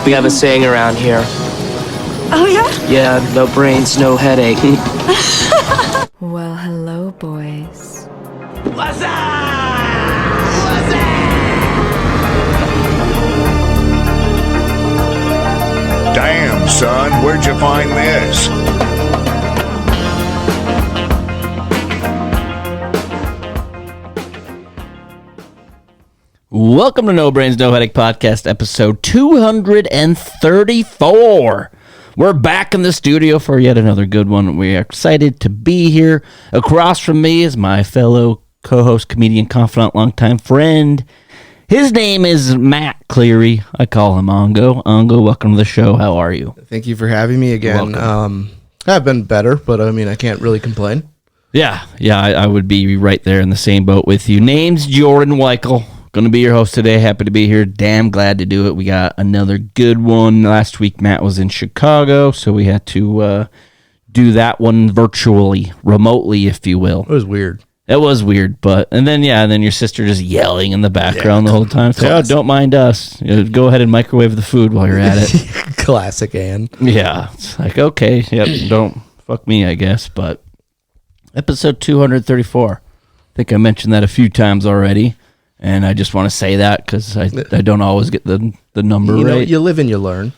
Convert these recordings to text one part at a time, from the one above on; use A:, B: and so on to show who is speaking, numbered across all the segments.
A: We have a saying around here.
B: Oh, yeah?
A: Yeah, no brains, no headache.
C: Well, hello, boys.
D: What's up? What's up?
E: Damn, son, where'd you find this?
F: Welcome to No Brains, No Headache Podcast, episode 234. We're back in the studio for yet another good one. We are excited to be here. Across from me is my fellow co-host, comedian, confidant, longtime friend. His name is Matt Cleary. I call him Ongo. Ongo, welcome to the show. How are you?
G: Thank you for having me again. I've been better, but I mean, I can't really complain.
F: Yeah, I would be right there in the same boat with you. Name's Jordan Weichel. Going to be your host today. Happy to be here. Damn glad to do it. We got another good one. Last week, Matt was in Chicago, so we had to do that one virtually, remotely, if you will.
G: It was weird.
F: It was weird, and then your sister just yelling in the background the whole time. So, don't mind us. Go ahead and microwave the food while you're at it.
G: Classic Ann.
F: Yeah, it's like, okay, yep, don't fuck me, I guess. But episode 234. I think I mentioned that a few times already. And I just want to say that because I don't always get the number right.
G: You live and you learn.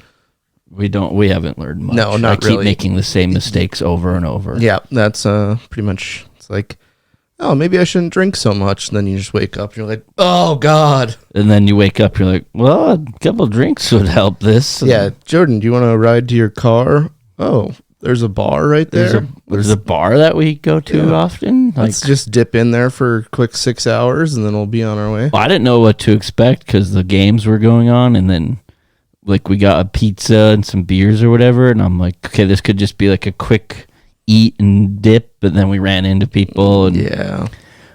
F: We haven't learned much.
G: No, not
F: really. I keep
G: really.
F: making the same mistakes over and over.
G: Yeah, that's pretty much, it's like, oh, maybe I shouldn't drink so much. And then you just wake up and you're like, oh, God.
F: And then you wake up, you're like, well, a couple drinks would help this.
G: Yeah, Jordan, do you want to ride to your car? Oh, there's a bar right there.
F: There's a bar that we go to often.
G: Let's just dip in there for a quick 6 hours, and then we'll be on our way.
F: Well, I didn't know what to expect because the games were going on, and then like we got a pizza and some beers or whatever, and I'm like, okay, this could just be like a quick eat and dip, but then we ran into people and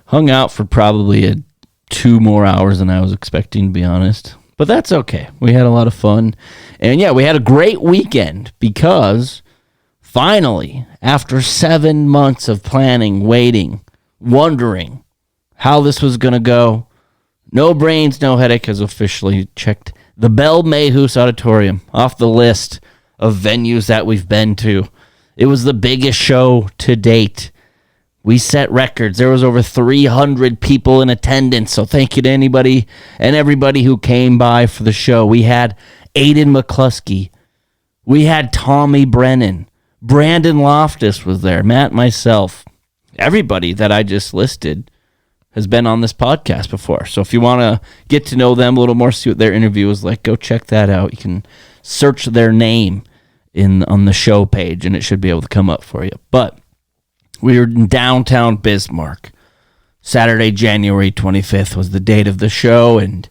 F: hung out for probably 2 more hours than I was expecting, to be honest. But that's okay. We had a lot of fun, and we had a great weekend because finally, after 7 months of planning, waiting, wondering how this was going to go, No Brains, No Headache has officially checked the Bell Mayhews Auditorium off the list of venues that we've been to. It was the biggest show to date. We set records. There was over 300 people in attendance, so thank you to anybody and everybody who came by for the show. We had Aiden McCluskey. We had Tommy Brennan. Brandon Loftus was there, Matt, myself. Everybody that I just listed has been on this podcast before. So if you want to get to know them a little more, see what their interview was like, go check that out. You can search their name on the show page, and it should be able to come up for you. But we were in downtown Bismarck. Saturday, January 25th was the date of the show, and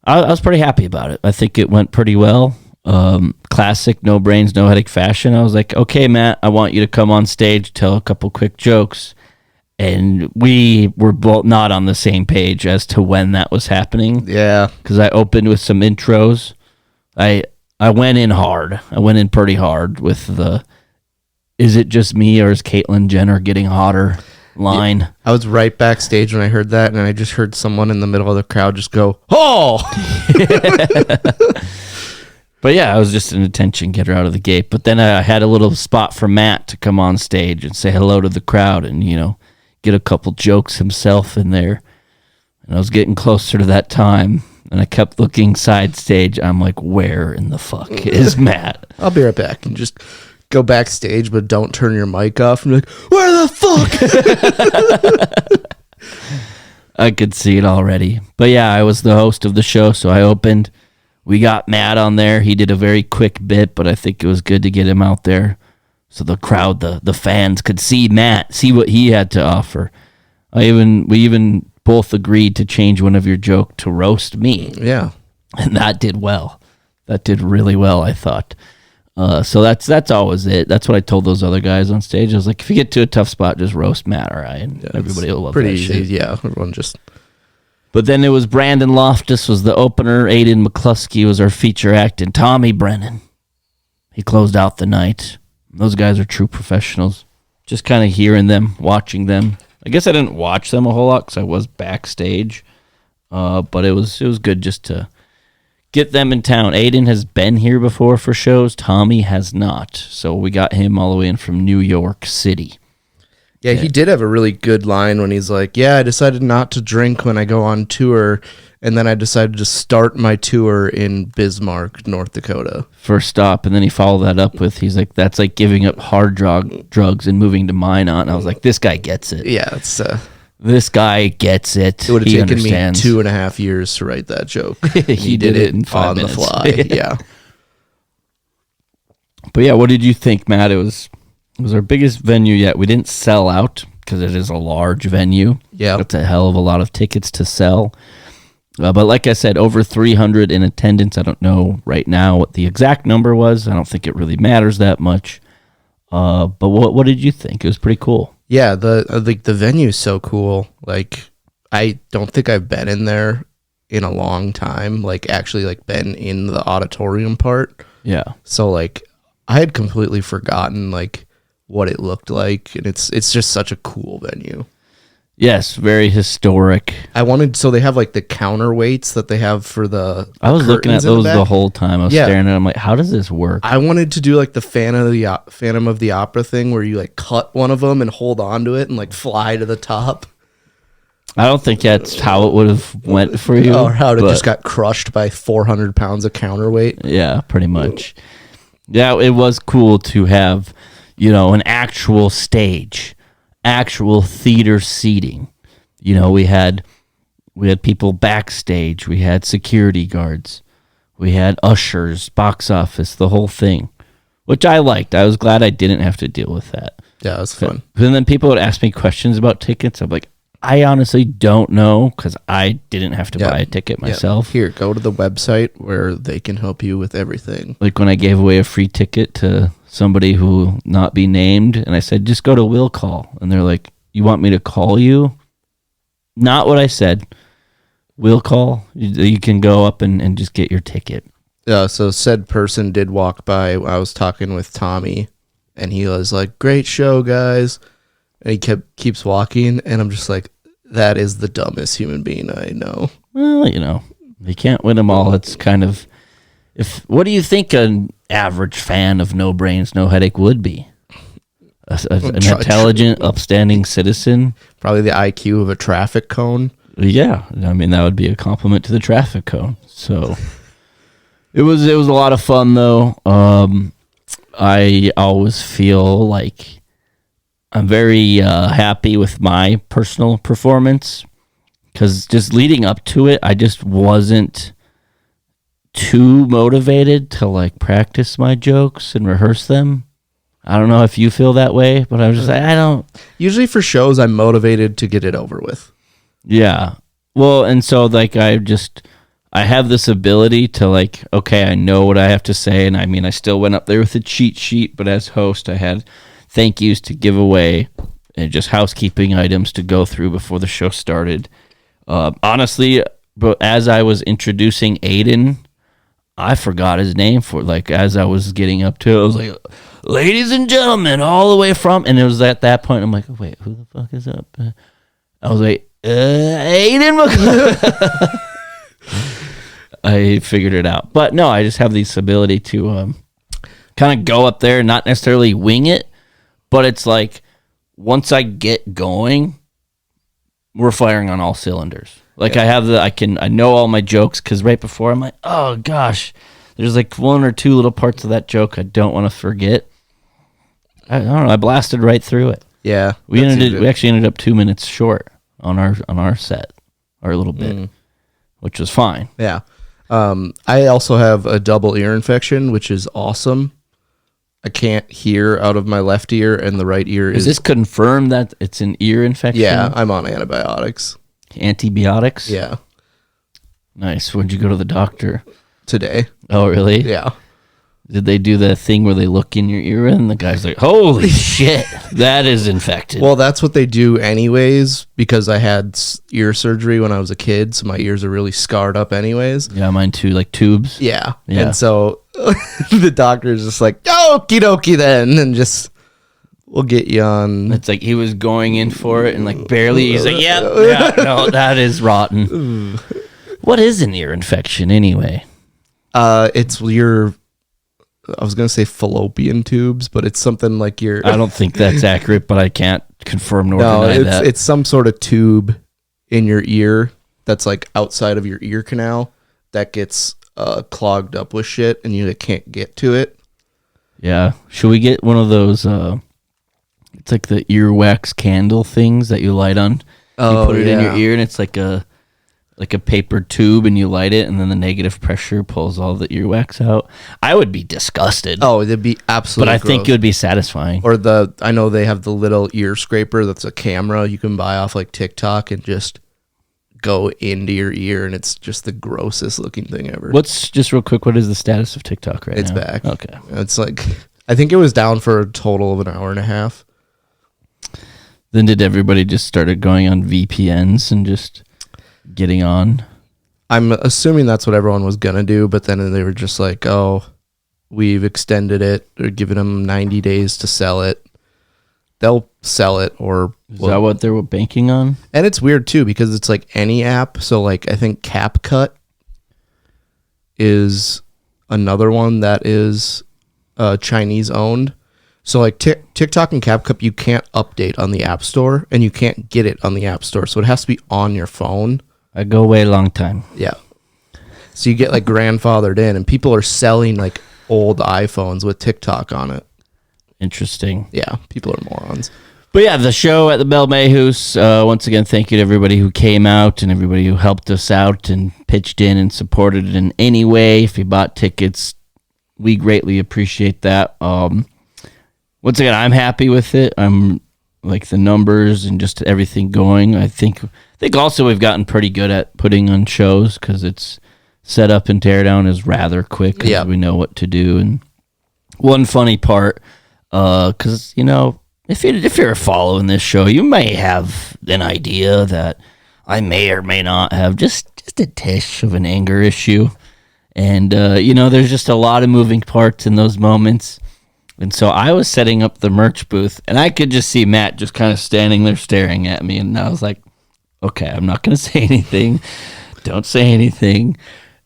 F: I was pretty happy about it. I think it went pretty well. Classic No Brains, No Headache fashion. I was like, okay, Matt, I want you to come on stage, tell a couple quick jokes. And we were both not on the same page as to when that was happening.
G: Yeah.
F: Because I opened with some intros. I went in hard. I went in pretty hard with the, is it just me or is Caitlyn Jenner getting hotter line?
G: Yeah. I was right backstage when I heard that, and I just heard someone in the middle of the crowd just go, oh!
F: But yeah, I was just an attention getter out of the gate. But then I had a little spot for Matt to come on stage and say hello to the crowd and, get a couple jokes himself in there. And I was getting closer to that time, and I kept looking side stage. I'm like, where in the fuck is Matt?
G: I'll be right back. And just go backstage, but don't turn your mic off. And be like, where the fuck?
F: I could see it already. But yeah, I was the host of the show, so I opened. We got Matt on there. He did a very quick bit, but I think it was good to get him out there so the crowd, the fans could see Matt, see what he had to offer. We even both agreed to change one of your jokes to roast me.
G: Yeah.
F: And that did well. That did really well, I thought. So that's always it. That's what I told those other guys on stage. I was like, if you get to a tough spot, just roast Matt, all right? And everybody will love
G: pretty
F: that
G: easy.
F: shit.
G: Yeah, everyone just...
F: But then it was Brandon Loftus was the opener. Aiden McCluskey was our feature act, and Tommy Brennan. He closed out the night. Those guys are true professionals. Just kind of hearing them, watching them. I guess I didn't watch them a whole lot because I was backstage. But it was good just to get them in town. Aiden has been here before for shows. Tommy has not. So we got him all the way in from New York City.
G: Yeah, he did have a really good line when he's like, yeah, I decided not to drink when I go on tour, and then I decided to start my tour in Bismarck, North Dakota.
F: First stop, and then he followed that up with, he's like, that's like giving up hard drugs and moving to Minot. And I was like, this guy gets it.
G: Yeah, it's
F: This guy gets it.
G: it would have
F: He
G: taken
F: understands.
G: me 2.5 years to write that joke.
F: He did it in 5 minutes.
G: the fly. Yeah.
F: But yeah, what did you think, Matt? It was our biggest venue yet. We didn't sell out because it is a large venue.
G: Yeah.
F: It's a hell of a lot of tickets to sell. But like I said, over 300 in attendance. I don't know right now what the exact number was. I don't think it really matters that much. But what did you think? It was pretty cool.
G: Yeah, the venue is so cool. Like, I don't think I've been in there in a long time. Like, actually, like, been in the auditorium part.
F: Yeah.
G: So, like, I had completely forgotten, like, what it looked like. And it's just such a cool venue.
F: Yes, very historic.
G: So they have, like, the counterweights that they have for the
F: I was looking at
G: curtains in
F: those the
G: back.
F: whole time. I was staring at them like, how does this work?
G: I wanted to do, like, the Phantom of the Opera thing where you, like, cut one of them and hold on to it and, like, fly to the top.
F: I don't think that's how it would have went for you.
G: Or how it
F: but-
G: just got crushed by 400 pounds of counterweight.
F: Yeah, pretty much. Yeah, it was cool to have, an actual stage, actual theater seating. We had people backstage, we had security guards, we had ushers, box office, the whole thing, which I liked. I was glad I didn't have to deal with that.
G: Yeah, it was fun.
F: And then people would ask me questions about tickets. I'm like, I honestly don't know because I didn't have to buy a ticket myself.
G: Here, go to the website where they can help you with everything.
F: Like when I gave away a free ticket to somebody who will not be named, and I said, just go to Will Call. And they're like, you want me to call you? Not what I said. Will Call. You can go up and just get your ticket.
G: So said person did walk by. I was talking with Tommy, and he was like, great show, guys. And he keeps walking, and I'm just like, that is the dumbest human being I know.
F: Well, you can't win them all. It's kind of, what do you think an average fan of No Brains, No Headache would be? An intelligent, upstanding citizen?
G: Probably the IQ of a traffic cone.
F: Yeah, I mean, that would be a compliment to the traffic cone. So it was a lot of fun, though. I always feel like I'm very happy with my personal performance because just leading up to it, I just wasn't too motivated to like practice my jokes and rehearse them. I don't know if you feel that way, but I was just like, I don't.
G: Usually for shows, I'm motivated to get it over with.
F: Yeah. Well, and so like I have this ability to like, okay, I know what I have to say. And I mean, I still went up there with a cheat sheet, but as host, I had thank yous to give away and just housekeeping items to go through before the show started. Honestly, but as I was introducing Aiden, I forgot his name for like as I was getting up to it. I was like, ladies and gentlemen, all the way from, and it was at that point I'm like, wait, who the fuck is up? I was like, Aiden. I figured it out, but no, I just have this ability to kind of go up there and not necessarily wing it. But it's like, once I get going, we're firing on all cylinders. Like I know all my jokes because right before I'm like, oh gosh, there's like one or two little parts of that joke I don't want to forget. I don't know. I blasted right through it.
G: Yeah,
F: We actually ended up 2 minutes short on our set, our little bit, which was fine.
G: Yeah. I also have a double ear infection, which is awesome. I can't hear out of my left ear, and the right ear
F: Is this confirmed that it's an ear infection?
G: Yeah, I'm on antibiotics.
F: Antibiotics?
G: Yeah.
F: Nice. When'd you go to the doctor?
G: Today.
F: Oh, really?
G: Yeah.
F: Did they do that thing where they look in your ear and the guy's like, holy shit, that is infected?
G: Well, that's what they do anyways, because I had ear surgery when I was a kid, so my ears are really scarred up anyways.
F: Yeah, mine too, like tubes.
G: Yeah.
F: Yeah.
G: And so the doctor's just like, okie dokie then, and just, we'll get you on.
F: It's like he was going in for it and like barely, he's like, yeah, no, that is rotten. What is an ear infection anyway?
G: It's your. I was gonna say fallopian tubes, but it's something like your.
F: I don't think that's accurate, but I can't confirm nor deny that.
G: It's some sort of tube in your ear that's like outside of your ear canal that gets clogged up with shit, and you can't get to it.
F: Yeah. Should we get one of those? It's like the earwax candle things that you light on. You put it in your ear, and it's like a paper tube, and you light it, and then the negative pressure pulls all the earwax out. I would be disgusted.
G: Oh, it'd be absolutely.
F: But I
G: gross.
F: think it would be satisfying.
G: Or I know they have the little ear scraper that's a camera you can buy off like TikTok and just go into your ear, and it's just the grossest looking thing ever.
F: What's just real quick? What is the status of TikTok right now?
G: It's back.
F: Okay.
G: It's like I think it was down for a total of an hour and a half.
F: Then did everybody just started going on VPNs and just getting on?
G: I'm assuming that's what everyone was gonna do, but then they were just like, "Oh, we've extended it or given them 90 days to sell it." They'll sell it, or
F: Is that what they were banking on?
G: and it's weird too because it's like any app. So like I think CapCut is another one that is Chinese owned. So like TikTok and CapCut, you can't update on the App Store, and you can't get it on the App Store. So it has to be on your phone.
F: I go away a long time.
G: Yeah. So you get like grandfathered in, and people are selling like old iPhones with TikTok on it.
F: Interesting.
G: Yeah, people are morons.
F: But yeah, the show at the Bell Mayhews. Once again, thank you to everybody who came out and everybody who helped us out and pitched in and supported it in any way. If you bought tickets, we greatly appreciate that. Once again, I'm happy with it. I'm like the numbers and just everything going. I think also we've gotten pretty good at putting on shows because it's set up and tear down is rather quick.
G: Yeah,
F: we know what to do. And one funny part, because if you're following this show, you may have an idea that I may or may not have just a tish of an anger issue, and there's just a lot of moving parts in those moments. And so I was setting up the merch booth, and I could just see Matt just kind of standing there staring at me. And I was like, okay, I'm not going to say anything. Don't say anything.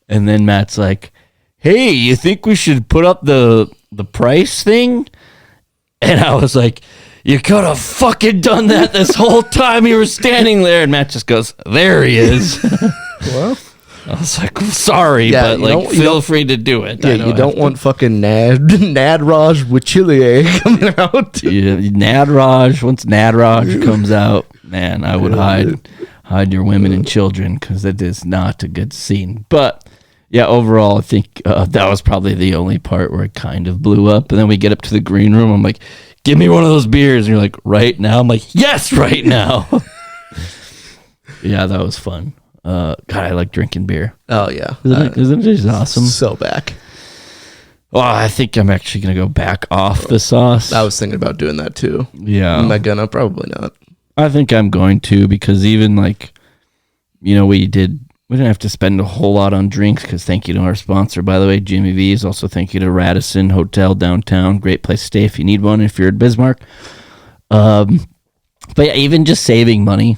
F: And then Matt's like, hey, you think we should put up the price thing? And I was like, you could have fucking done that this whole time you were standing there. And Matt just goes, there he is.
G: Well,
F: I was like, sorry,
G: yeah,
F: but feel free to do it.
G: Yeah, you don't want fucking Nadraj with chili coming out.
F: Yeah, Nadraj. Once Nadraj comes out, man, I would hide your women and children because it is not a good scene. But yeah, overall, I think that was probably the only part where it kind of blew up. And then we get up to the green room. I'm like, give me one of those beers. And you're like, right now? I'm like, yes, right now. Yeah, that was fun. God, I like drinking beer.
G: Oh, yeah.
F: Isn't it just awesome?
G: So back.
F: Well, I think I'm actually going to go back off the sauce.
G: I was thinking about doing that too.
F: Yeah.
G: Am I gonna? Probably not.
F: I think I'm going to because even we didn't have to spend a whole lot on drinks because thank you to our sponsor, by the way, Jimmy V's. Also thank you to Radisson Hotel downtown. Great place to stay if you need one if you're in Bismarck. But yeah, even just saving money.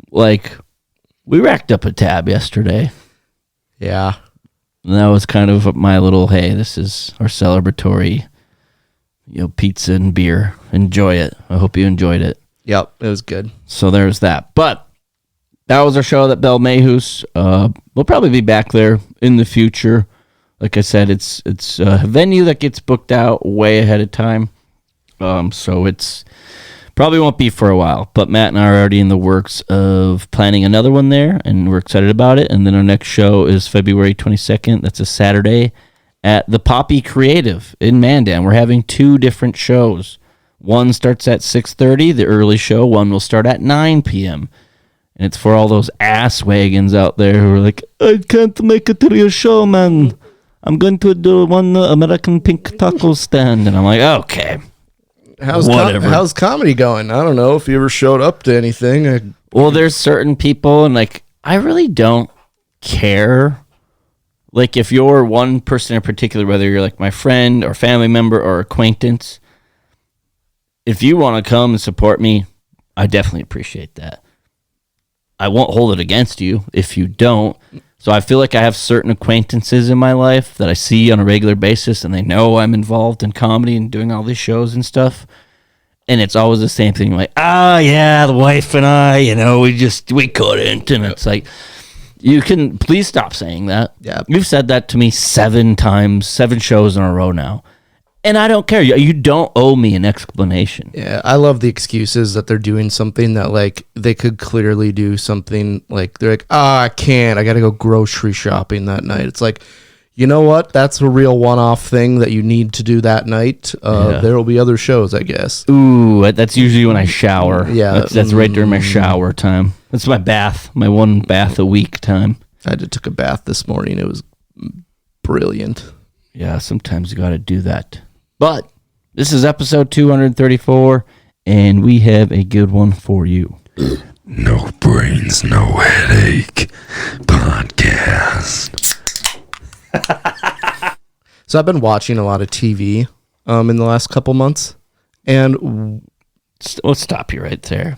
F: Like, we racked up a tab yesterday.
G: Yeah.
F: And that was kind of my little, hey, this is our celebratory, pizza and beer. Enjoy it. I hope you enjoyed it.
G: Yep, it was good.
F: So there's that. But that was our show at Bell Mayhews. We'll probably be back there in the future. Like I said, it's a venue that gets booked out way ahead of time. So it's probably won't be for a while. But Matt and I are already in the works of planning another one there, and we're excited about it. And then our next show is February 22nd. That's a Saturday at the Poppy Creative in Mandan. We're having 2 different shows. One starts at 6:30, the early show. One will start at 9 p.m. And it's for all those ass wagons out there who are like, I can't make it to your show, man. I'm going to do one American Pink taco stand. And I'm like, okay.
G: How's comedy going? I don't know if you ever showed up to anything.
F: Well, there's certain people, and I really don't care. Like, if you're one person in particular, whether you're like my friend or family member or acquaintance, if you want to come and support me, I definitely appreciate that. I won't hold it against you if you don't. So I feel like I have certain acquaintances in my life that I see on a regular basis, and they know I'm involved in comedy and doing all these shows and stuff. And it's always the same thing, like, yeah, the wife and I, we couldn't. And it's like, you can please stop saying that.
G: Yeah.
F: You've said that to me 7 times, 7 shows in a row now. And I don't care. You don't owe me an explanation.
G: Yeah, I love the excuses that they're doing something that, like, they could clearly do something. Like, they're like, I can't. I got to go grocery shopping that night. It's like, you know what? That's a real one-off thing that you need to do that night. There will be other shows, I guess.
F: Ooh, that's usually when I shower.
G: Yeah.
F: That's right during my shower time. That's my bath, my 1 bath a week time.
G: I just took a bath this morning. It was brilliant.
F: Yeah, sometimes you got to do that. But this is episode 234, and we have a good one for you.
H: No brains, no headache podcast.
G: So I've been watching a lot of TV in the last couple months, and
F: Let's stop you right there.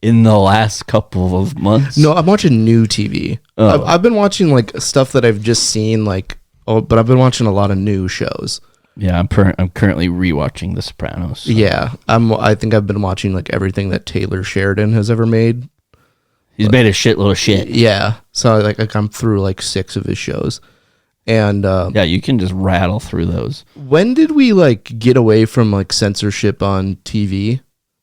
F: In the last couple of months?
G: no, I'm watching new TV.
F: Oh.
G: I've been watching like stuff that I've just seen, but I've been watching a lot of new shows.
F: Yeah, I'm currently rewatching The Sopranos. So.
G: Yeah, I think I've been watching like everything that Taylor Sheridan has ever made.
F: He's made a shitload of shit.
G: Yeah, so like I'm through like 6 of his shows, and
F: Yeah, you can just rattle through those.
G: when did we like get away from like censorship on TV?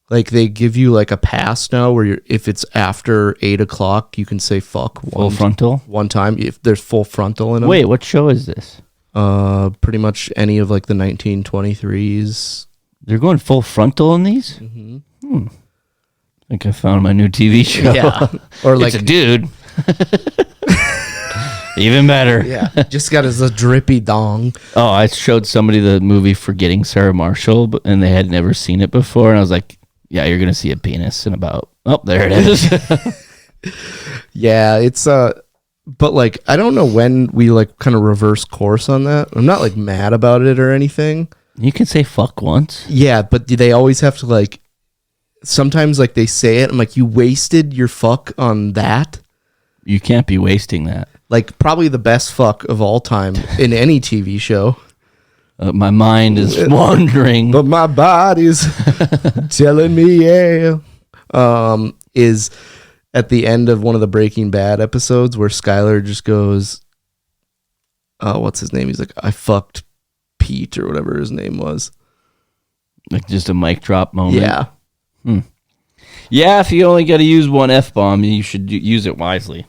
G: Like they give you like a pass now, where if it's after 8 o'clock, you can say fuck
F: Full frontal?
G: one time if there's full frontal in them.
F: Wait, what show is this?
G: Pretty much any of like the 1923s.
F: They're going full frontal in these? Mm-hmm. I think I found my new TV show.
G: Yeah, or like
F: It's a dude. Even better.
G: yeah, just got his drippy dong.
F: Oh, I showed somebody the movie Forgetting Sarah Marshall, and they had never seen it before, and I was like, yeah, you're going to see a penis in about... Oh, there it is.
G: Yeah, it's but like I don't know when we like kind of reverse course on that. I'm not like mad about it or anything.
F: You can say fuck once.
G: Yeah, but do they always have to like sometimes like they say it, I'm like, you wasted your fuck on that?
F: You can't be wasting that.
G: Like probably the best fuck of all time in any TV show.
F: My mind is wandering.
G: But my body's telling me yeah. Is at the end of one of the Breaking Bad episodes where Skyler just goes, what's his name? He's like, I fucked Pete or whatever his name was.
F: Like just a mic drop moment.
G: Yeah.
F: Yeah, if you only got to use one F-bomb, you should use it wisely.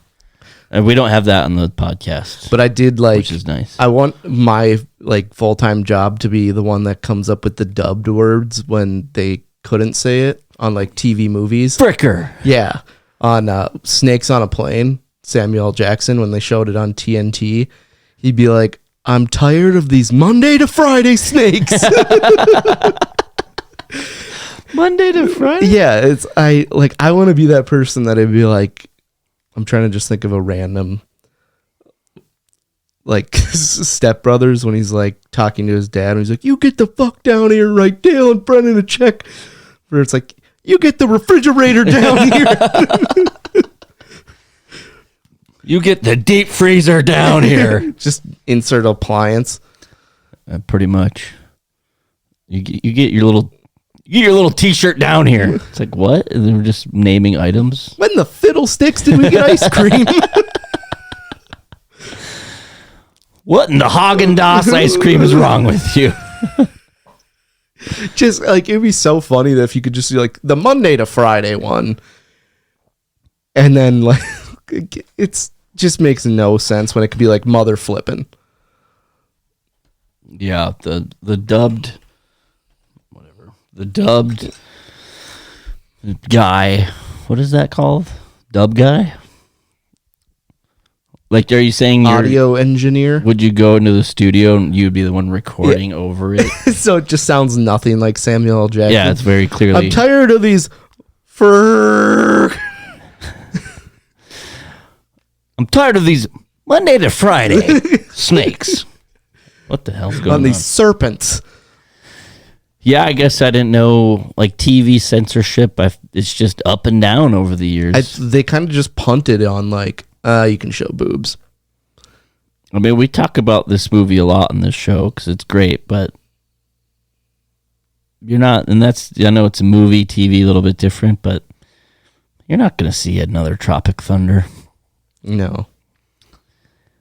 F: And we don't have that on the podcast.
G: But I did like,
F: which is nice.
G: I want my like full-time job to be the one that comes up with the dubbed words when they couldn't say it on like TV movies.
F: Fricker.
G: Yeah. On Snakes on a Plane, Samuel L. Jackson, when they showed it on TNT, he'd be like, I'm tired of these Monday to Friday snakes.
F: Monday to Friday?
G: Yeah, I want to be that person that I'd be like, I'm trying to just think of a random, like, Step Brothers when he's like talking to his dad and he's like, you get the fuck down here and write Dale and Brennan a check. Where it's like, you get the refrigerator down here.
F: You get the deep freezer down here.
G: Just insert appliance.
F: Pretty much. You get your little T-shirt down here. It's like, what? And they're just naming items.
G: When the fiddlesticks did we get ice cream?
F: What in the Haagen-Dazs ice cream is wrong with you?
G: Just like it'd be so funny that if you could just do like the Monday to Friday one, and then like it's just makes no sense when it could be like mother flipping.
F: Yeah, the dubbed guy. What is that called? Dub guy? Like, are you saying
G: Audio engineer?
F: Would you go into the studio and you'd be the one recording over it?
G: So it just sounds nothing like Samuel L. Jackson.
F: Yeah, it's very clearly.
G: I'm tired of these
F: I'm tired of these Monday to Friday snakes. What the hell's going on?
G: These serpents.
F: Yeah, I guess I didn't know, like, TV censorship, it's just up and down over the years.
G: They kind of just punted on, like, you can show boobs.
F: I mean, we talk about this movie a lot in this show because it's great, but you're not, and that's, I know it's a movie, TV, a little bit different, but you're not going to see another Tropic Thunder.
G: No.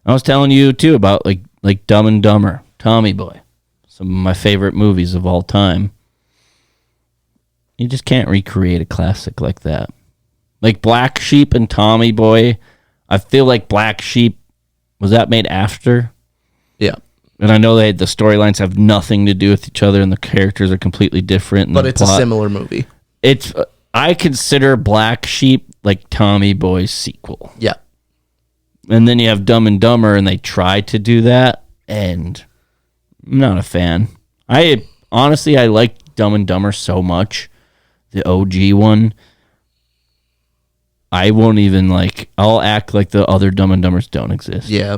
F: I was telling you, too, about, like Dumb and Dumber, Tommy Boy, some of my favorite movies of all time. You just can't recreate a classic like that. Like Black Sheep and Tommy Boy, I feel like Black Sheep, was that made after?
G: Yeah.
F: And I know the storylines have nothing to do with each other and the characters are completely different.
G: But it's a similar movie.
F: I consider Black Sheep like Tommy Boy's sequel.
G: Yeah.
F: And then you have Dumb and Dumber and they tried to do that and I'm not a fan. I like Dumb and Dumber so much. The OG one. I won't even I'll act like the other Dumb and Dumbers don't exist.
G: Yeah.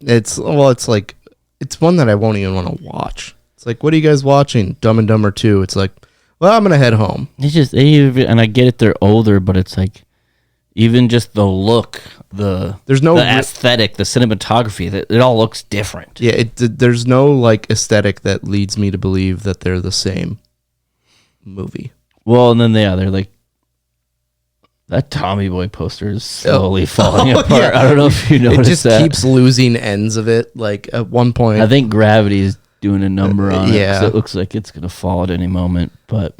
G: It's one that I won't even want to watch. It's like, what are you guys watching? Dumb and Dumber 2. It's like, well, I'm going to head home.
F: It's just, and I get it, they're older, but it's like, even just the look, the aesthetic, the cinematography, it all looks different.
G: Yeah, there's no aesthetic that leads me to believe that they're the same movie.
F: Well, and then they're like, that Tommy Boy poster is slowly falling apart. Yeah. I don't know if you noticed that.
G: It just keeps losing ends of it. Like at one point,
F: I think gravity is doing a number on it.
G: Yeah,
F: so it looks like it's gonna fall at any moment. But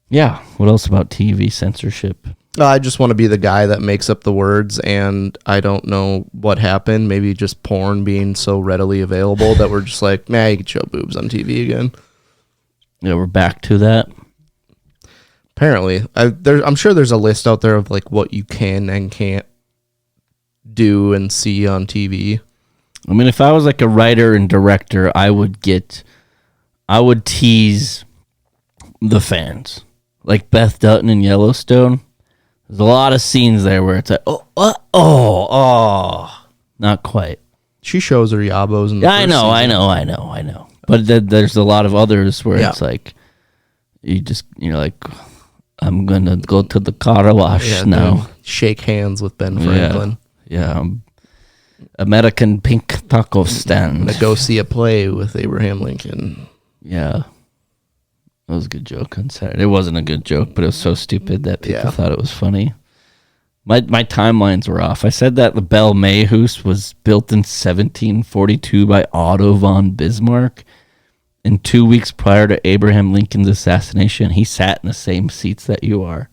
F: yeah, what else about TV censorship?
G: I just want to be the guy that makes up the words, and I don't know what happened. Maybe just porn being so readily available that we're just like, man, you can show boobs on TV again.
F: Yeah, we're back to that.
G: Apparently, I'm sure there's a list out there of what you can and can't do and see on TV.
F: I mean, if I was a writer and director, I would tease the fans. Like Beth Dutton in Yellowstone. There's a lot of scenes there where it's like, not quite.
G: She shows her yabos in the
F: I know. But there's a lot of others where it's like, I'm going to go to the car wash now.
G: Shake hands with Ben Franklin.
F: Yeah. American Pink Taco Stand.
G: To go see a play with Abraham Lincoln.
F: Yeah. That was a good joke on Saturday. It wasn't a good joke, but it was so stupid that people thought it was funny. My timelines were off. I said that the Belle Mayhouse was built in 1742 by Otto von Bismarck. And 2 weeks prior to Abraham Lincoln's assassination, he sat in the same seats that you are.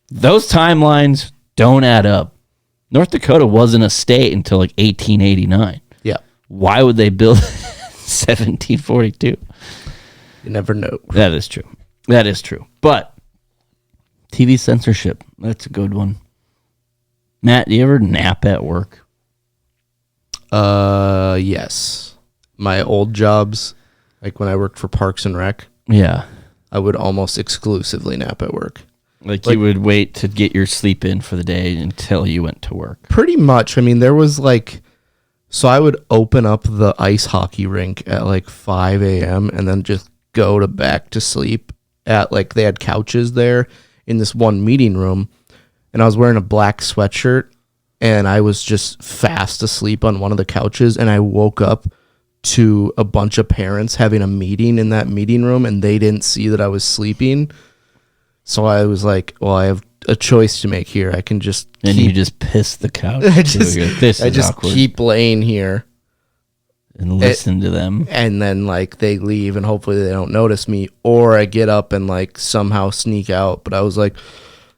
F: Those timelines don't add up. North Dakota wasn't a state until 1889.
G: Yeah.
F: Why would they build 1742?
G: You never know.
F: That is true. But TV censorship, that's a good one. Matt, do you ever nap at work?
G: Yes. My old jobs, when I worked for Parks and Rec.
F: Yeah.
G: I would almost exclusively nap at work.
F: You would wait to get your sleep in for the day until you went to work. Pretty
G: much. I mean, there was so I would open up the ice hockey rink at 5 a.m. and then just go back to sleep at they had couches there in this one meeting room, and I was wearing a black sweatshirt and I was just fast asleep on one of the couches, and I woke up to a bunch of parents having a meeting in that meeting room, and they didn't see that I was sleeping. So I was like, well, I have a choice to make here. I can just
F: you just piss the couch.
G: I just keep laying here
F: and listen to them.
G: And then they leave and hopefully they don't notice me, or I get up and somehow sneak out. But I was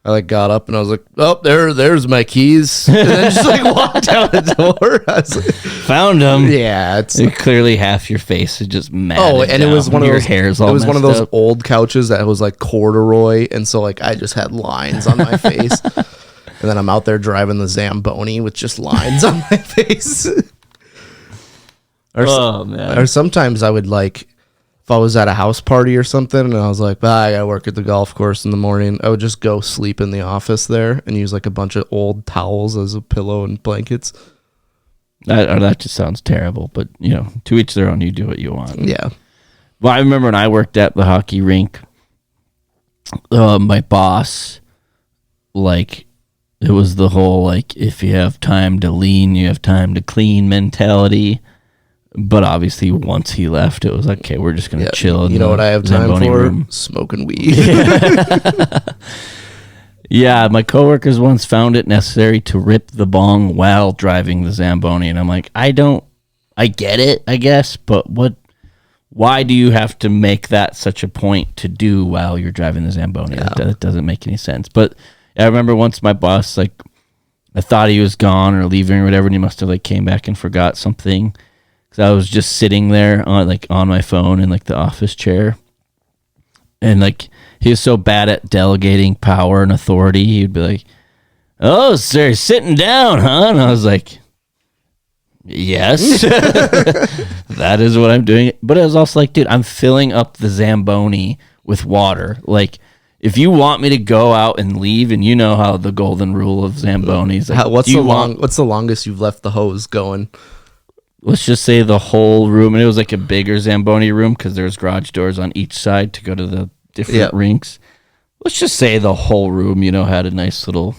G: I got up and I was like, oh, there's my keys. And then just walked out the door. I was
F: found them.
G: Yeah, it's
F: clearly half your face is just mad.
G: Oh, and
F: down.
G: It was one of
F: your
G: those
F: hairs. All
G: it was one of those
F: up.
G: old couches that was corduroy, and so I just had lines on my face. And then I'm out there driving the Zamboni with just lines on my face. Or sometimes I would if I was at a house party or something and I was like, I gotta work at the golf course in the morning, I would just go sleep in the office there and use a bunch of old towels as a pillow and blankets.
F: That just sounds terrible, but to each their own. You do what you want.
G: Yeah.
F: Well, I remember when I worked at the hockey rink, my boss, like, it was the whole, like, if you have time to lean, you have time to clean mentality. But obviously, once he left, it was like, okay, we're just going to chill.
G: You know what I have time
F: Zamboni
G: for?
F: room.
G: Smoking weed.
F: Yeah, my coworkers once found it necessary to rip the bong while driving the Zamboni. And I'm like, I get it, I guess, but why do you have to make that such a point to do while you're driving the Zamboni?
G: Yeah.
F: That doesn't make any sense. But I remember once my boss, like, I thought he was gone or leaving or whatever, and he must have, like, came back and forgot something. Because I was just sitting there on my phone in, like, the office chair. And, like, he was so bad at delegating power and authority. He'd be like, "Oh, sir, sitting down, huh?" And I was like, "Yes, that is what I'm doing." But it was also like, dude, I'm filling up the Zamboni with water. Like, if you want me to go out and leave, and you know how the golden rule of Zambonis. Like,
G: What's the longest you've left the hose going?
F: Let's just say the whole room, and it was like a bigger Zamboni room because there's garage doors on each side to go to the different rinks. Let's just say the whole room, had a nice little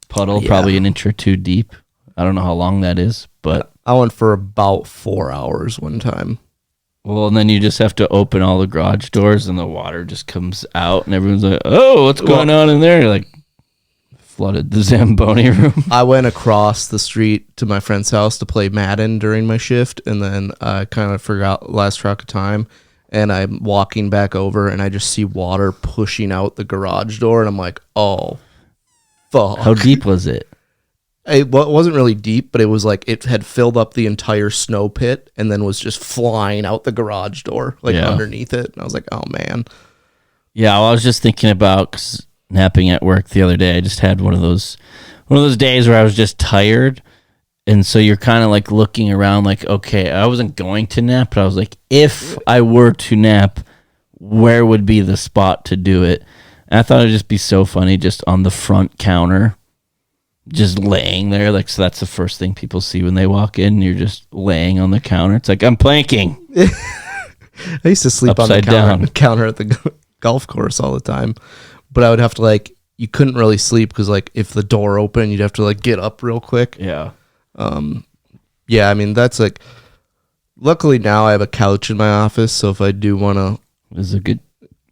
F: puddle, probably an inch or two deep. I don't know how long that is, but
G: I went for about 4 hours one time.
F: Well, and then you just have to open all the garage doors, and the water just comes out, and everyone's like, "Oh, what's going on in there?" You're like, flooded the Zamboni room.
G: I went across the street to my friend's house to play Madden during my shift, and then I kind of forgot last track of time, and I'm walking back over, and I just see water pushing out the garage door, and I'm like, "Oh, fuck."
F: How deep was it?
G: It wasn't really deep, but it was like it had filled up the entire snow pit and then was just flying out the garage door, underneath it. And I was like, "Oh, man."
F: Yeah, well, I was just thinking about 'cause napping at work the other day. I just had one of those days where I was just tired. And so you're kind of like looking around like, okay, I wasn't going to nap, but I was like, if I were to nap, where would be the spot to do it? And I thought it'd just be so funny just on the front counter, just laying there. Like, so that's the first thing people see when they walk in. You're just laying on the counter. It's like, I'm planking.
G: I used to sleep
F: Upside
G: on the
F: down.
G: counter at the golf course all the time. But I would have to you couldn't really sleep because if the door opened, you'd have to get up real quick.
F: Yeah.
G: Yeah, I mean, that's luckily now I have a couch in my office. So if I do want to,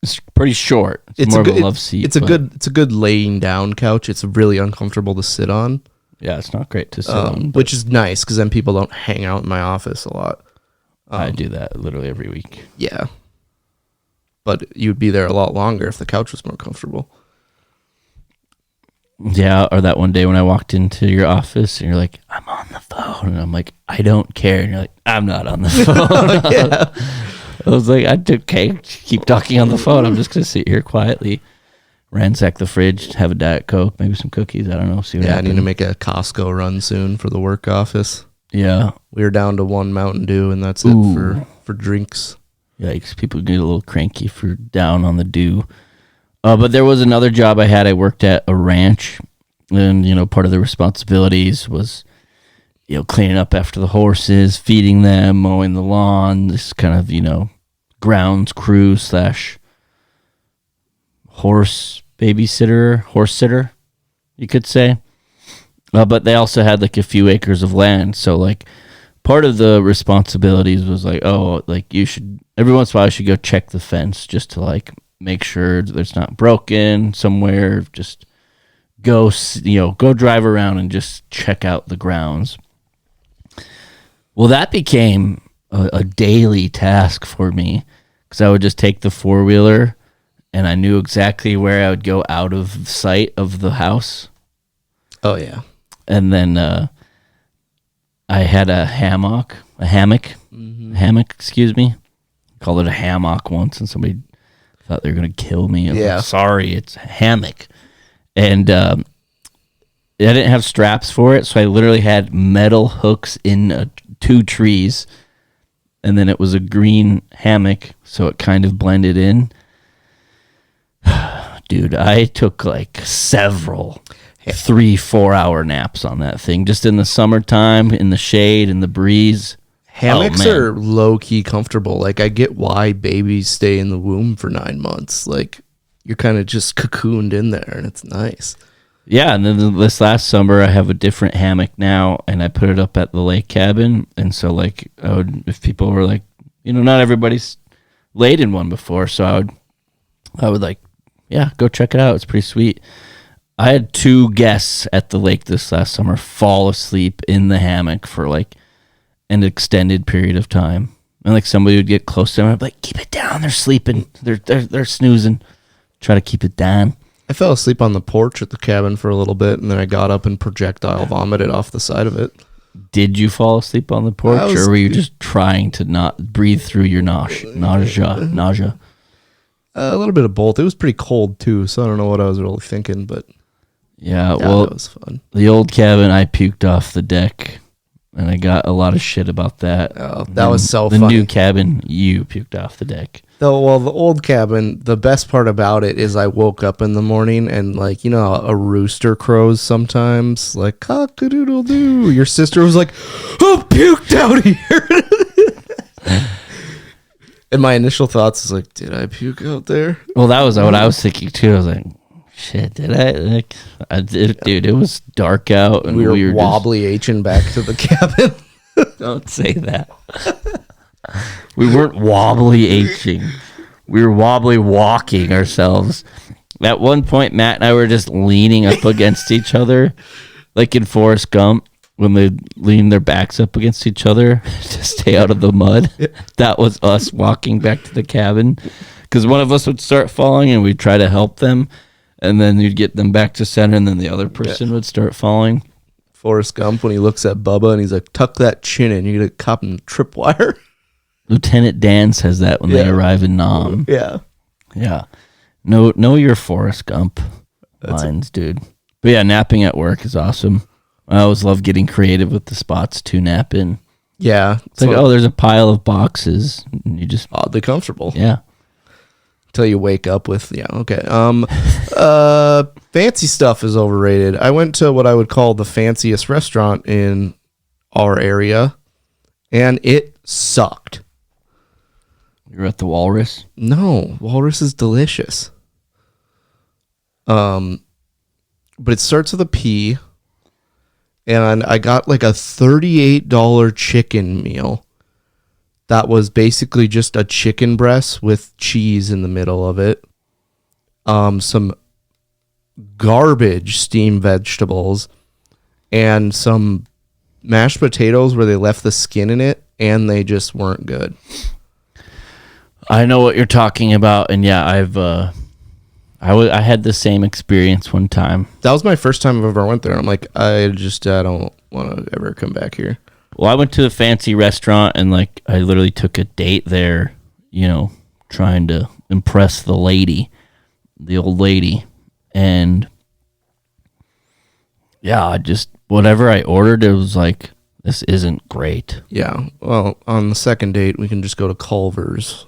F: it's pretty short. It's more of a love seat.
G: It's a good laying down couch. It's really uncomfortable to sit on.
F: Yeah, it's not great to sit on.
G: Which is nice because then people don't hang out in my office a lot.
F: I do that literally every week.
G: Yeah. But you'd be there a lot longer if the couch was more comfortable.
F: Yeah, or that one day when I walked into your office and you're like, "I'm on the phone." And I'm like, "I don't care." And you're like, "I'm not on the phone."
G: Yeah.
F: I was like, "Okay, keep talking on the phone. I'm just going to sit here quietly, ransack the fridge, have a Diet Coke, maybe some cookies. I don't know. See what happens."
G: I need to make a Costco run soon for the work office.
F: Yeah.
G: We're down to one Mountain Dew, and that's it for drinks.
F: Yikes, people get a little cranky for down on the dew. But there was another job I had. I worked at a ranch, and, part of the responsibilities was, cleaning up after the horses, feeding them, mowing the lawn, this kind of, grounds crew / horse sitter, you could say. But they also had a few acres of land. So part of the responsibilities was you should, every once in a while, you should go check the fence just to make sure that it's not broken somewhere. Just go drive around and just check out the grounds. Well, that became a daily task for me because I would just take the 4-wheeler and I knew exactly where I would go out of sight of the house.
G: Oh, yeah.
F: And then I had a hammock, excuse me. Called it a hammock once, and somebody thought they were going to kill me. I was like, sorry, it's a hammock. And I didn't have straps for it, so I literally had metal hooks in 2 trees, and then it was a green hammock, so it kind of blended in. Dude, I took several 3-4 hour naps on that thing, just in the summertime, in the shade, in the breeze.
G: Hammocks
F: man.
G: are low key comfortable. Like, I get why babies stay in the womb for 9 months. Like, you're kind of just cocooned in there, and it's nice.
F: Yeah, and then this last summer, I have a different hammock now, and I put it up at the lake cabin. And so, like, if people were like, not everybody's laid in one before, so I would like, yeah, go check it out. It's pretty sweet. I had 2 guests at the lake this last summer fall asleep in the hammock for like an extended period of time, and like somebody would get close to them, I'd be like, keep it down, they're sleeping, they're snoozing, try to keep it down.
G: I fell asleep on the porch at the cabin for a little bit, and then I got up and projectile vomited off the side of it.
F: Did you fall asleep on the porch, or were you just trying to not breathe through your nausea?
G: A little bit of both. It was pretty cold too, so I don't know what I was really thinking, but
F: yeah, well,
G: that was fun.
F: The old cabin, I puked off the deck, and I got a lot of shit about that.
G: Oh, that was so
F: the
G: funny.
F: new cabin, you puked off the deck.
G: The old cabin, the best part about it is I woke up in the morning and, like, a rooster crows sometimes, like, cock-a-doodle-doo. Your sister was like, oh, puked out here. And my initial thoughts was like, did I puke out there?
F: Well, that was what I was thinking too. I was like, shit, did I? Like, dude, it was dark out, and
G: we were wobbly H-ing back to the cabin.
F: Don't say that. We weren't wobbly H-ing. We were wobbly walking ourselves. At one point, Matt and I were just leaning up against each other, like in Forrest Gump, when they lean their backs up against each other to stay out of the mud. That was us walking back to the cabin, because one of us would start falling, and we'd try to help them, and then you'd get them back to center, and then the other person would start falling.
G: Forrest Gump, when he looks at Bubba and he's like, tuck that chin in, you're going to cop him tripwire.
F: Lieutenant Dan says that when they arrive in Nam.
G: Yeah.
F: Yeah. Know your Forrest Gump lines, dude. But yeah, napping at work is awesome. I always love getting creative with the spots to nap in.
G: Yeah.
F: It's like, there's a pile of boxes. And you just...
G: oddly comfortable.
F: Yeah.
G: Until you wake up with, okay. Fancy stuff is overrated. I went to what I would call the fanciest restaurant in our area, and it sucked.
F: You're at the Walrus?
G: No, Walrus is delicious. But it starts with a P, and I got like a $38 chicken meal. That was basically just a chicken breast with cheese in the middle of it. Some garbage steamed vegetables, and some mashed potatoes where they left the skin in it, and they just weren't good.
F: I know what you're talking about, and yeah, I had the same experience one time.
G: That was my first time I've ever went there. I'm like, I don't want to ever come back here.
F: Well, I went to a fancy restaurant, and like I literally took a date there, trying to impress the old lady, and yeah, whatever I ordered, it was like, this isn't great.
G: Yeah, well, on the second date, we can just go to Culver's.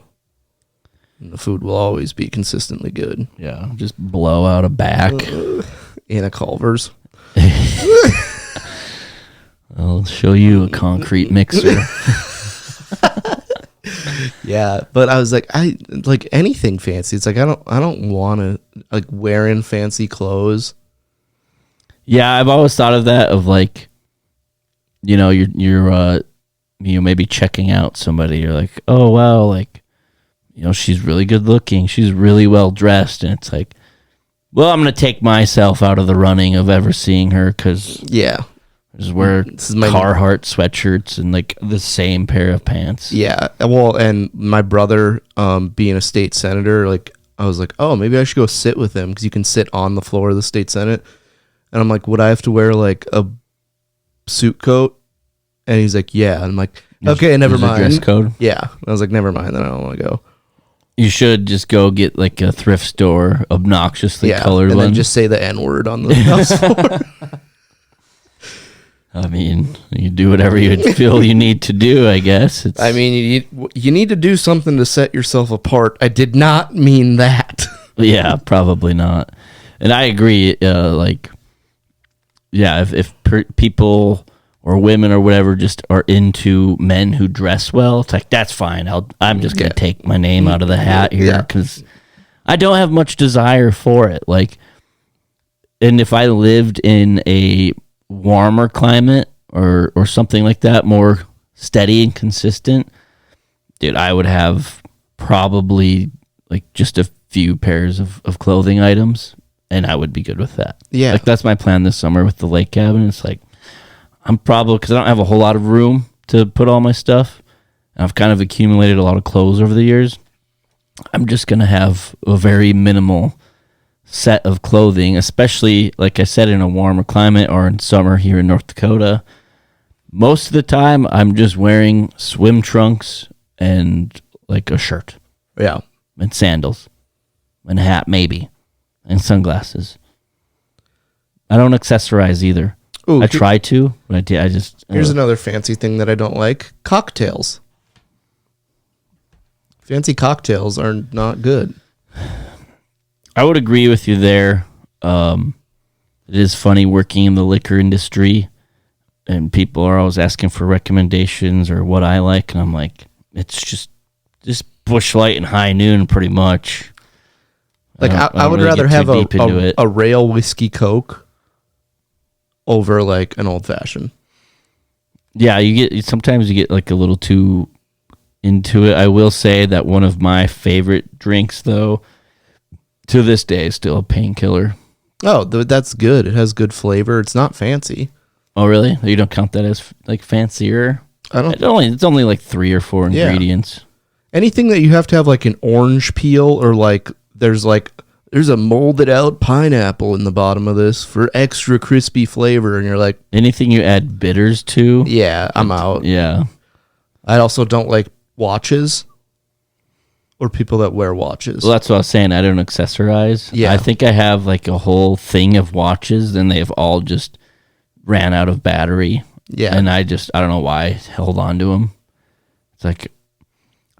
G: And the food will always be consistently good.
F: Yeah, just blow out a back.
G: In a Culver's.
F: I'll show you a concrete mixer.
G: Yeah, but I was like, I like anything fancy. It's like I don't want to like wearing fancy clothes.
F: Yeah, I've always thought of that, of like, you're maybe checking out somebody. You're like, oh wow, like, she's really good looking. She's really well dressed, and it's like, well, I'm gonna take myself out of the running of ever seeing her, because I just wear Carhartt sweatshirts and like the same pair of pants.
G: Yeah, well, and my brother, being a state senator, like I was like, oh, maybe I should go sit with him, because you can sit on the floor of the state senate. And I'm like, would I have to wear like a suit coat? And he's like, yeah. And I'm like, okay, never mind.
F: Dress code?
G: Yeah. I was like, never mind. Then I don't want to go.
F: You should just go get like a thrift store, obnoxiously colored
G: and
F: one.
G: then just say the N-word on the house floor.
F: I mean, you do whatever you feel you need to do, I guess.
G: I mean, you need to do something to set yourself apart. I did not mean that.
F: Yeah, probably not. And I agree. Like, yeah, if people or women or whatever just are into men who dress well, it's like, that's fine. I'm just gonna take my name out of the hat here because I don't have much desire for it. Like, and if I lived in a warmer climate or something like that, more steady and consistent, dude, I would have probably like just a few pairs of clothing items, and I would be good with that.
G: Yeah.
F: Like, that's my plan this summer with the lake cabin. It's like, I'm probably, because I don't have a whole lot of room to put all my stuff, and I've kind of accumulated a lot of clothes over the years. I'm just going to have a very minimal set of clothing, especially, like I said, in a warmer climate or in summer here in North Dakota. Most of the time, I'm just wearing swim trunks and like a shirt.
G: Yeah.
F: And sandals. And a hat, maybe. And sunglasses. I don't accessorize either.
G: Ooh,
F: I try to, but I just...
G: Here's another fancy thing that I don't like. Cocktails. Fancy cocktails are not good.
F: I would agree with you there. It is funny working in the liquor industry, and people are always asking for recommendations or what I like, and I'm like, it's just Busch Light and High Noon, pretty much.
G: Like, I would
F: really
G: rather
F: get
G: have
F: too deep into it.
G: a rail whiskey Coke over like an old fashioned.
F: Yeah, sometimes you get like a little too into it. I will say that one of my favorite drinks, though, to this day, is still a Painkiller.
G: Oh, that's good. It has good flavor. It's not fancy.
F: Oh, really? You don't count that as like fancier?
G: I don't.
F: It's only like 3 or 4 ingredients.
G: Anything that you have to have like an orange peel, or like there's a molded out pineapple in the bottom of this for extra crispy flavor, and you're like,
F: anything you add bitters to,
G: yeah, I'm out.
F: Yeah.
G: I also don't like watches or people that wear watches.
F: Well, that's what I was saying. I don't accessorize.
G: Yeah.
F: I think I have like a whole thing of watches, and they've all just ran out of battery.
G: Yeah.
F: And I don't know why I held on to them. It's like,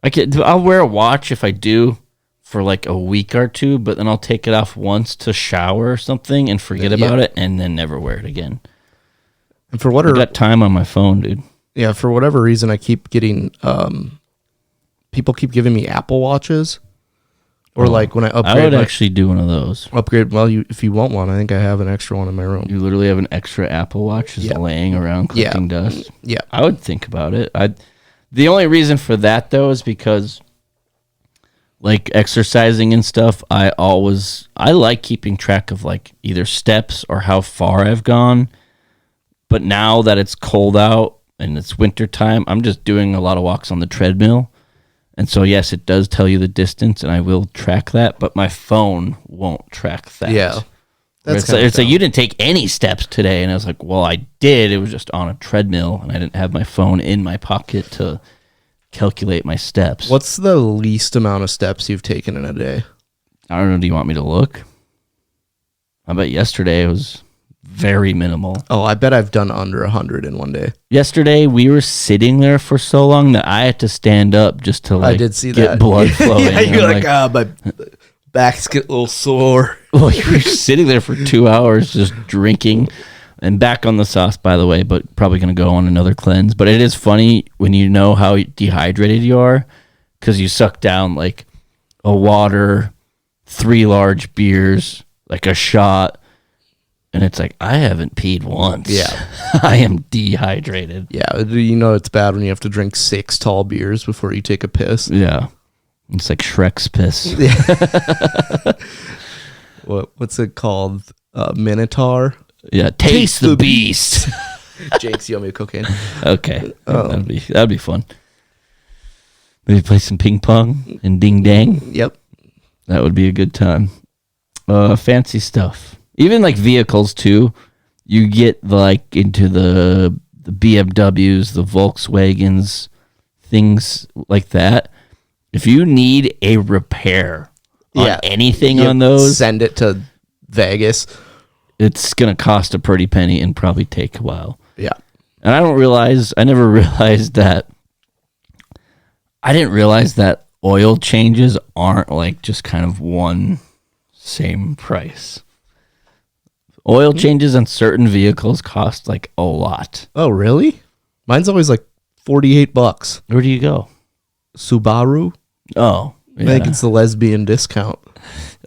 F: I'll wear a watch if I do for like a week or two, but then I'll take it off once to shower or something and forget about it, and then never wear it again.
G: And for
F: I got time on my phone, dude.
G: Yeah, for whatever reason, I keep getting people keep giving me Apple Watches, or like when I upgrade.
F: I would actually do one of those.
G: Upgrade. Well, if you want one, I think I have an extra one in my room.
F: You literally have an extra Apple Watch just laying around collecting dust.
G: Yeah,
F: I would think about it. The only reason for that, though, is because like exercising and stuff, I like keeping track of like either steps or how far I've gone. But now that it's cold out and it's winter time, I'm just doing a lot of walks on the treadmill. And so, yes, it does tell you the distance, and I will track that, but my phone won't track that.
G: Yeah.
F: It's like, you didn't take any steps today. And I was like, well, I did. It was just on a treadmill, and I didn't have my phone in my pocket to calculate my steps.
G: What's the least amount of steps you've taken in a day?
F: I don't know. Do you want me to look? I bet yesterday it was very minimal.
G: Oh, I bet I've done under 100 in one day.
F: Yesterday, we were sitting there for so long that I had to stand up just to like
G: I did see
F: get
G: that.
F: blood flowing.
G: Yeah, you're like, my back's getting a little sore.
F: Well, you were sitting there for 2 hours just drinking. And back on the sauce, by the way, but probably going to go on another cleanse. But it is funny when you know how dehydrated you are, because you suck down like a water, 3 large beers, like a shot, and it's like, I haven't peed once.
G: Yeah.
F: I am dehydrated.
G: Yeah, you know it's bad when you have to drink 6 tall beers before you take a piss.
F: Yeah. It's like Shrek's piss.
G: What's it called? Minotaur?
F: Yeah, taste the beast.
G: Jake's yummy cocaine.
F: Okay, that'd be fun. Maybe play some ping pong and ding dang.
G: Yep,
F: that would be a good time. Fancy stuff, even like vehicles too. You get like into the BMWs, the Volkswagens, things like that. If you need a repair on anything on those,
G: send it to Vegas.
F: It's going to cost a pretty penny and probably take a while.
G: Yeah.
F: And I never realized that. I didn't realize that oil changes aren't like just kind of one same price. Oil changes on certain vehicles cost like a lot.
G: Oh, really? Mine's always like $48.
F: Where do you go?
G: Subaru.
F: Oh,
G: I think it's the lesbian discount.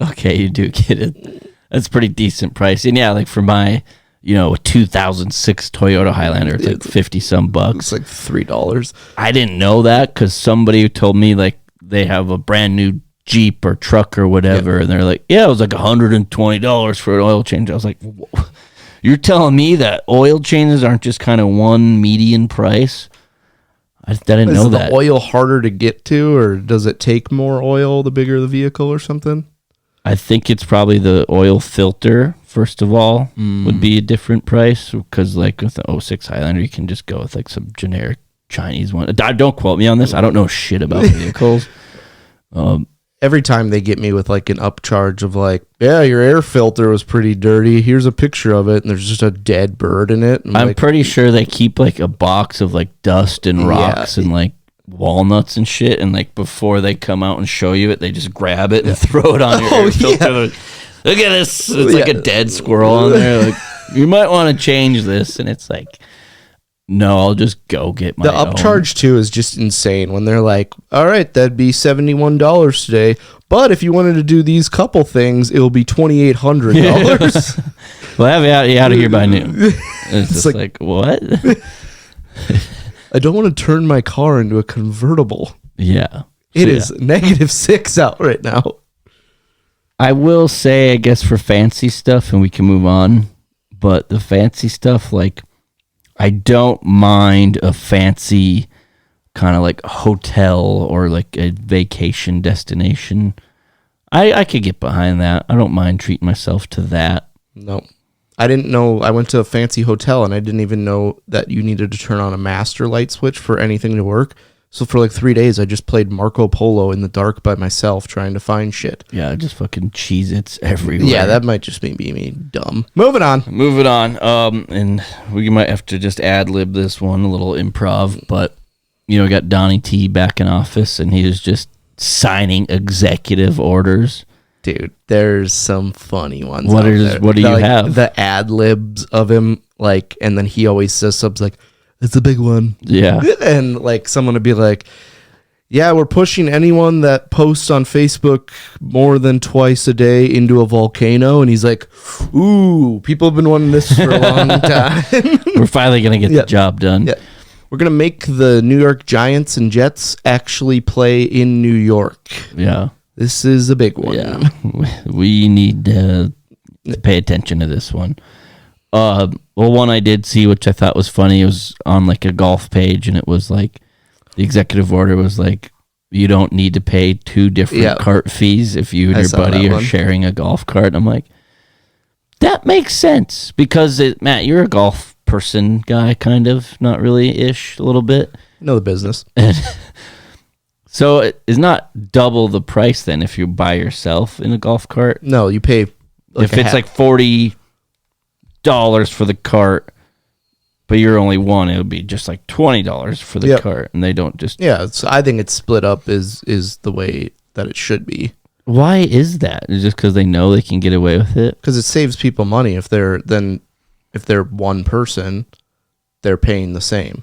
F: Okay, you do get it. That's pretty decent price. And yeah, like for my, 2006 Toyota Highlander, it's like 50 some bucks.
G: It's like $3.
F: I didn't know that because somebody told me like they have a brand new Jeep or truck or whatever, and they're like, yeah, it was like $120 for an oil change. I was like, whoa. You're telling me that oil changes aren't just kind of one median price? I didn't know that.
G: Is the oil harder to get to, or does it take more oil the bigger the vehicle or something?
F: I think it's probably the oil filter, first of all, would be a different price, because like with the 06 Highlander, you can just go with like some generic Chinese one. Don't quote me on this. I don't know shit about vehicles.
G: Every time they get me with like an upcharge of like, yeah, your air filter was pretty dirty. Here's a picture of it, and there's just a dead bird in it.
F: I'm pretty sure they keep like a box of like dust and rocks and like walnuts and shit, and like before they come out and show you it, they just grab it and throw it on your air filter. Like, look at this. It's like a dead squirrel on there. Like, you might want to change this, and it's like, no, I'll just go get my own.
G: Upcharge too is just insane when they're like, all right, that'd be $71 today, but if you wanted to do these couple things, it'll be $2,800.
F: Well, have you out of here by noon. It's just like what?
G: I don't want to turn my car into a convertible.
F: Yeah.
G: It is -6 out right now.
F: I will say, I guess, for fancy stuff, and we can move on, but the fancy stuff, like, I don't mind a fancy kind of like hotel or like a vacation destination. I could get behind that. I don't mind treating myself to that.
G: No. I didn't know. I went to a fancy hotel and I didn't even know that you needed to turn on a master light switch for anything to work. So for like 3 days, I just played Marco Polo in the dark by myself trying to find shit.
F: Yeah, just fucking Cheez-Its everywhere.
G: Yeah, that might just be me dumb. Moving on.
F: And we might have to just ad-lib this one, a little improv, but, got Donnie T back in office, and he was just signing executive orders.
G: Dude, there's some funny ones.
F: What do you have?
G: The ad-libs of him, like, and then he always says something like, it's a big one.
F: Yeah.
G: And like someone would be like, yeah, we're pushing anyone that posts on Facebook more than twice a day into a volcano. And he's like, ooh, people have been wanting this for a long time.
F: We're finally going to get the job done.
G: Yeah. We're going to make the New York Giants and Jets actually play in New York.
F: Yeah.
G: This is a big one.
F: Yeah. We need to pay attention to this one. One I did see, which I thought was funny, it was on like a golf page, and it was like the executive order was like, you don't need to pay 2 different cart fees if you and your buddy are sharing a golf cart. And I'm like, that makes sense because Matt, you're a golf person guy, kind of, not really ish, a little bit.
G: Know the business.
F: So it's not double the price then if you buy yourself in a golf cart.
G: No, you pay
F: if it's like $40 for the cart, but you're only one, it would be just like $20 for the cart, and they don't just
G: I think it's split up is the way that it should be.
F: Why is that? Is it just because they know they can get away with it?
G: Because it saves people money. If they're one person, they're paying the same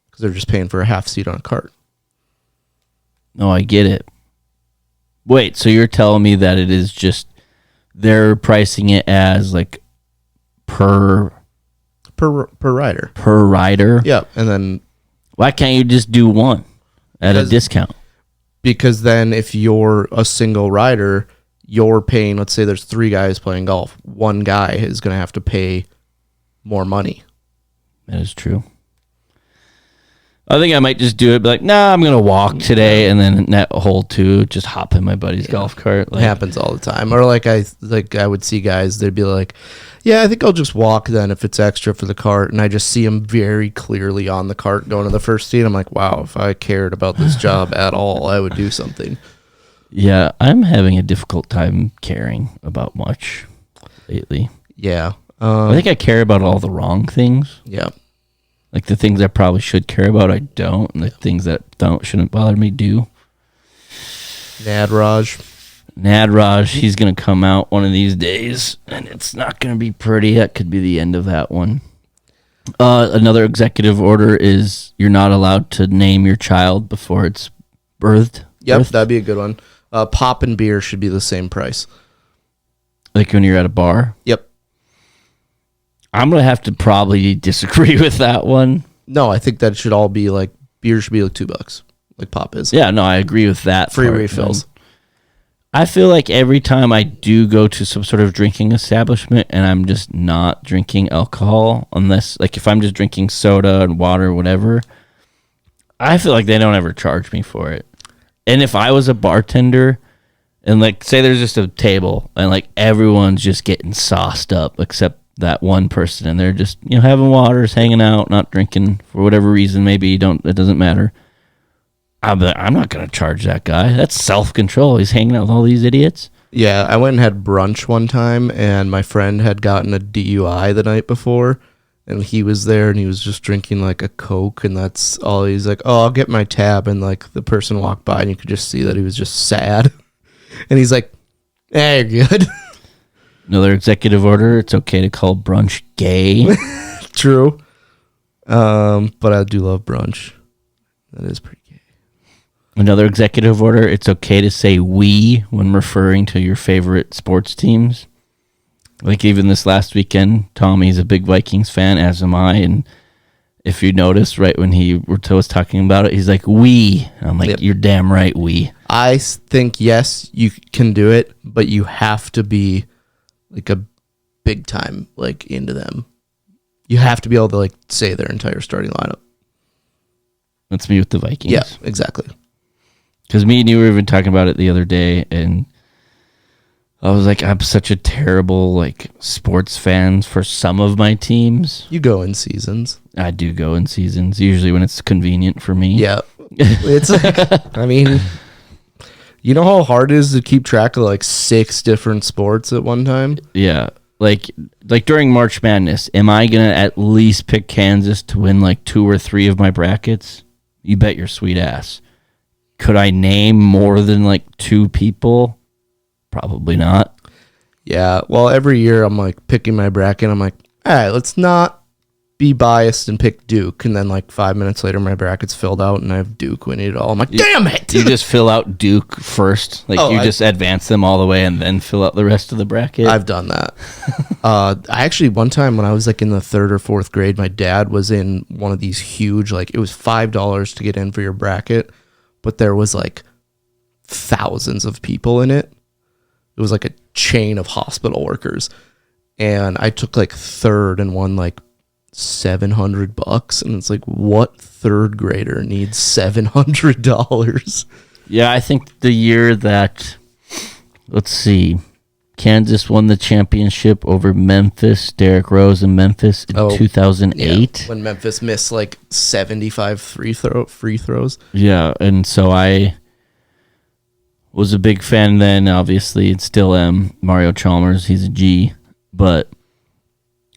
G: because they're just paying for a half seat on a cart.
F: No, I get it. Wait, so you're telling me that it is just they're pricing it as like per
G: rider.
F: Per rider?
G: Yeah, and then
F: why can't you just do one at a discount?
G: Because then if you're a single rider, you're paying, let's say there's 3 guys playing golf. One guy is going to have to pay more money.
F: That is true. I think I might just do it, be like, nah, I'm going to walk today, and then that hole 2, just hop in my buddy's golf cart.
G: It happens all the time. Or like I would see guys, they'd be like, yeah, I think I'll just walk then if it's extra for the cart. And I just see them very clearly on the cart going to the first tee. I'm like, wow, if I cared about this job at all, I would do something.
F: Yeah, I'm having a difficult time caring about much lately.
G: Yeah.
F: I think I care about all the wrong things.
G: Yeah.
F: Like the things I probably should care about, I don't. And the things that shouldn't bother me do.
G: Nad Raj.
F: Nadraj, he's going to come out one of these days, and it's not going to be pretty. That could be the end of that one. Another executive order is you're not allowed to name your child before it's birthed.
G: Yep, that'd be a good one. Pop and beer should be the same price.
F: Like when you're at a bar?
G: Yep.
F: I'm going to have to probably disagree with that one.
G: No, I think that should all be like, beer should be like $2, like pop is.
F: Yeah, no, I agree with that.
G: Free
F: part,
G: refills.
F: man. I feel like every time I do go to some sort of drinking establishment and I'm just not drinking alcohol, unless, like, if I'm just drinking soda and water or whatever, I feel like they don't ever charge me for it. And if I was a bartender and, like, say there's just a table and, like, everyone's just getting sauced up except that one person and they're just, you know, having waters, hanging out, not drinking for whatever reason, maybe it doesn't matter. I'm not going to charge that guy. That's self-control. He's hanging out with all these idiots.
G: Yeah, I went and had brunch one time, and my friend had gotten a DUI the night before, and he was there, and he was just drinking, like, a Coke, and that's all. He's like, oh, I'll get my tab, and, like, the person walked by, and you could just see that he was just sad. And he's like, hey, you're good.
F: Another executive order, it's okay to call brunch gay.
G: True. But I do love brunch. That is pretty gay.
F: Another executive order, it's okay to say we when referring to your favorite sports teams. Like even this last weekend, Tommy's a big Vikings fan, as am I, and if you notice, right when he was talking about it, he's like, we. And I'm like,
G: Yep.
F: You're damn right, we.
G: I think, yes, you can do it, but you have to be, like, a big time, like, into them. You have to be able to, like, say their entire starting lineup.
F: That's me with the Vikings.
G: Yeah, exactly.
F: Because me and you were even talking about it the other day, and I was like, I'm such a terrible, like, sports fan for some of my teams.
G: You go in seasons.
F: I do go in seasons, usually when it's convenient for me.
G: Yeah. It's like, I mean, you know how hard it is to keep track of, like, 6 different sports at one time?
F: Yeah. Like during March Madness, am I going to at least pick Kansas to win, like, 2 or 3 of my brackets? You bet your sweet ass. Could I name more than, like, 2 people? Probably not.
G: Yeah. Well, every year I'm, like, picking my bracket. I'm like, all right, let's not be biased and pick Duke. And then, like, 5 minutes later, my bracket's filled out and I have Duke winning it all. I'm like, damn it!
F: You just fill out Duke first. Like, just advance them all the way and then fill out the rest of the bracket.
G: I've done that. I actually, one time when I was, like, in the 3rd or 4th grade, my dad was in one of these huge, like, it was $5 to get in for your bracket, but there was, like, thousands of people in it. It was like a chain of hospital workers. And I took, like, 3rd and won, like, $700. And it's like, what 3rd grader needs $700?
F: Yeah, I think the year that, let's see, Kansas won the championship over Memphis, Derrick Rose in Memphis in 2008.
G: Yeah, when Memphis missed, like, 75 free throws.
F: Yeah, and so I was a big fan then, obviously, and still am. Mario Chalmers, he's a G. But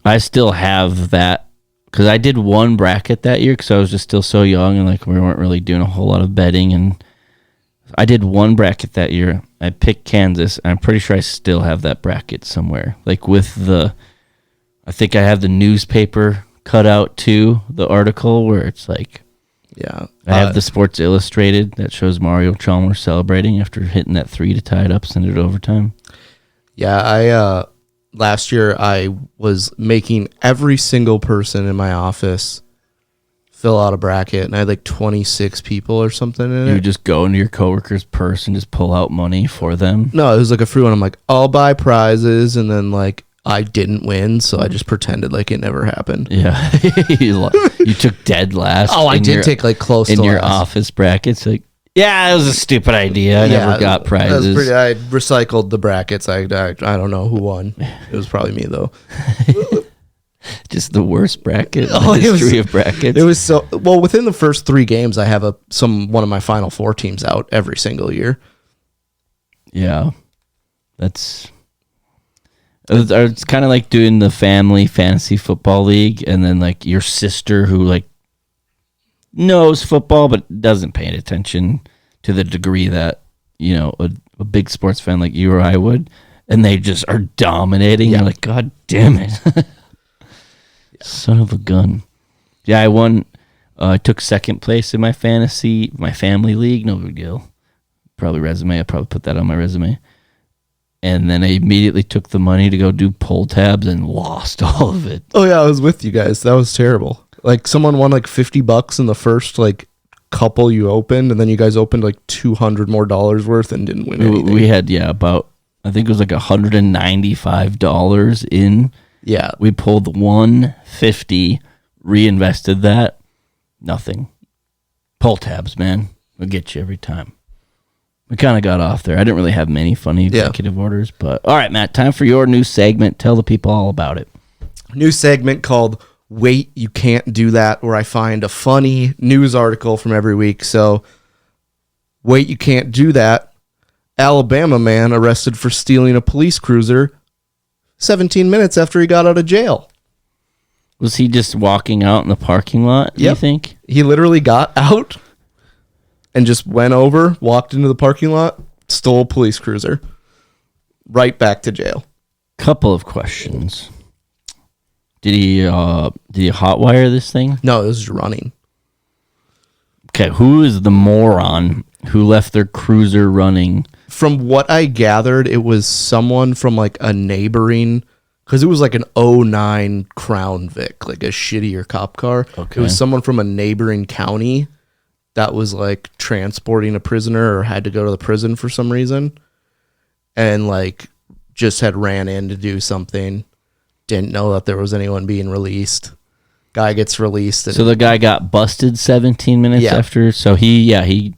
F: I still have that, because I did one bracket that year, because I was just still so young, and, like, we weren't really doing a whole lot of betting, and I did one bracket that year. I picked Kansas, and I'm pretty sure I still have that bracket somewhere. Like, with I think I have the newspaper cut out, too, the article, where it's like,
G: yeah.
F: I have the Sports Illustrated that shows Mario Chalmers celebrating after hitting that 3 to tie it up, send it to overtime.
G: Yeah, last year I was making every single person in my office fill out a bracket, and I had like 26 people or something in it.
F: You just go into your coworker's purse and just pull out money for them?
G: No, it was like a free one. I'm like, I'll buy prizes, and then, like, I didn't win, so I just pretended like it never happened.
F: Yeah. You took dead last.
G: Oh, I did take, like, close
F: in
G: to
F: your
G: last.
F: office brackets. Like, yeah, it was a stupid idea. I never got prizes.
G: I recycled the brackets. I don't know who won. It was probably me, though.
F: Just the worst bracket in the history of brackets.
G: It was so well. Within the first 3 games, I have one of my Final Four teams out every single year.
F: Yeah, it's kind of like doing the family fantasy football league, and then, like, your sister who, like, knows football but doesn't pay attention to the degree that, you know, a a big sports fan like you or I would, and they just are dominating. You're like, God damn it. Son of a gun. Yeah, I won. I took second place in my family league. No big deal. I probably put that on my resume. And then I immediately took the money to go do pull tabs and lost all of it.
G: Oh yeah, I was with you guys. That was terrible. Like someone won like $50 in the first like couple you opened, and then you guys opened like $200 more worth and didn't win anything.
F: We had about I think it was like $195 in.
G: Yeah,
F: we pulled $150, reinvested that, nothing. Pull tabs, man, will get you every time. We kind of got off there. I didn't really have many funny executive orders, but all right, Matt, time for your new segment. Tell the people all about it.
G: New segment called Wait, You Can't Do That, where I find a funny news article from every week. So, Wait, You Can't Do That. Alabama man arrested for stealing a police cruiser 17 minutes after he got out of jail.
F: Was he just walking out in the parking lot, you think?
G: He literally got out and just went over, walked into the parking lot, stole a police cruiser, right back to jail.
F: Couple of questions. Did he hotwire this thing?
G: No, it was running.
F: Okay, who is the moron who left their cruiser running?
G: From what I gathered, it was someone from like a neighboring, because it was like an '09 Crown Vic, like a shittier cop car.
F: Okay.
G: It was someone from a neighboring county that was like transporting a prisoner or had to go to the prison for some reason, and like just had ran in to do something. Didn't know that there was anyone being released. Guy gets released.
F: So the guy got busted 17 minutes after. So he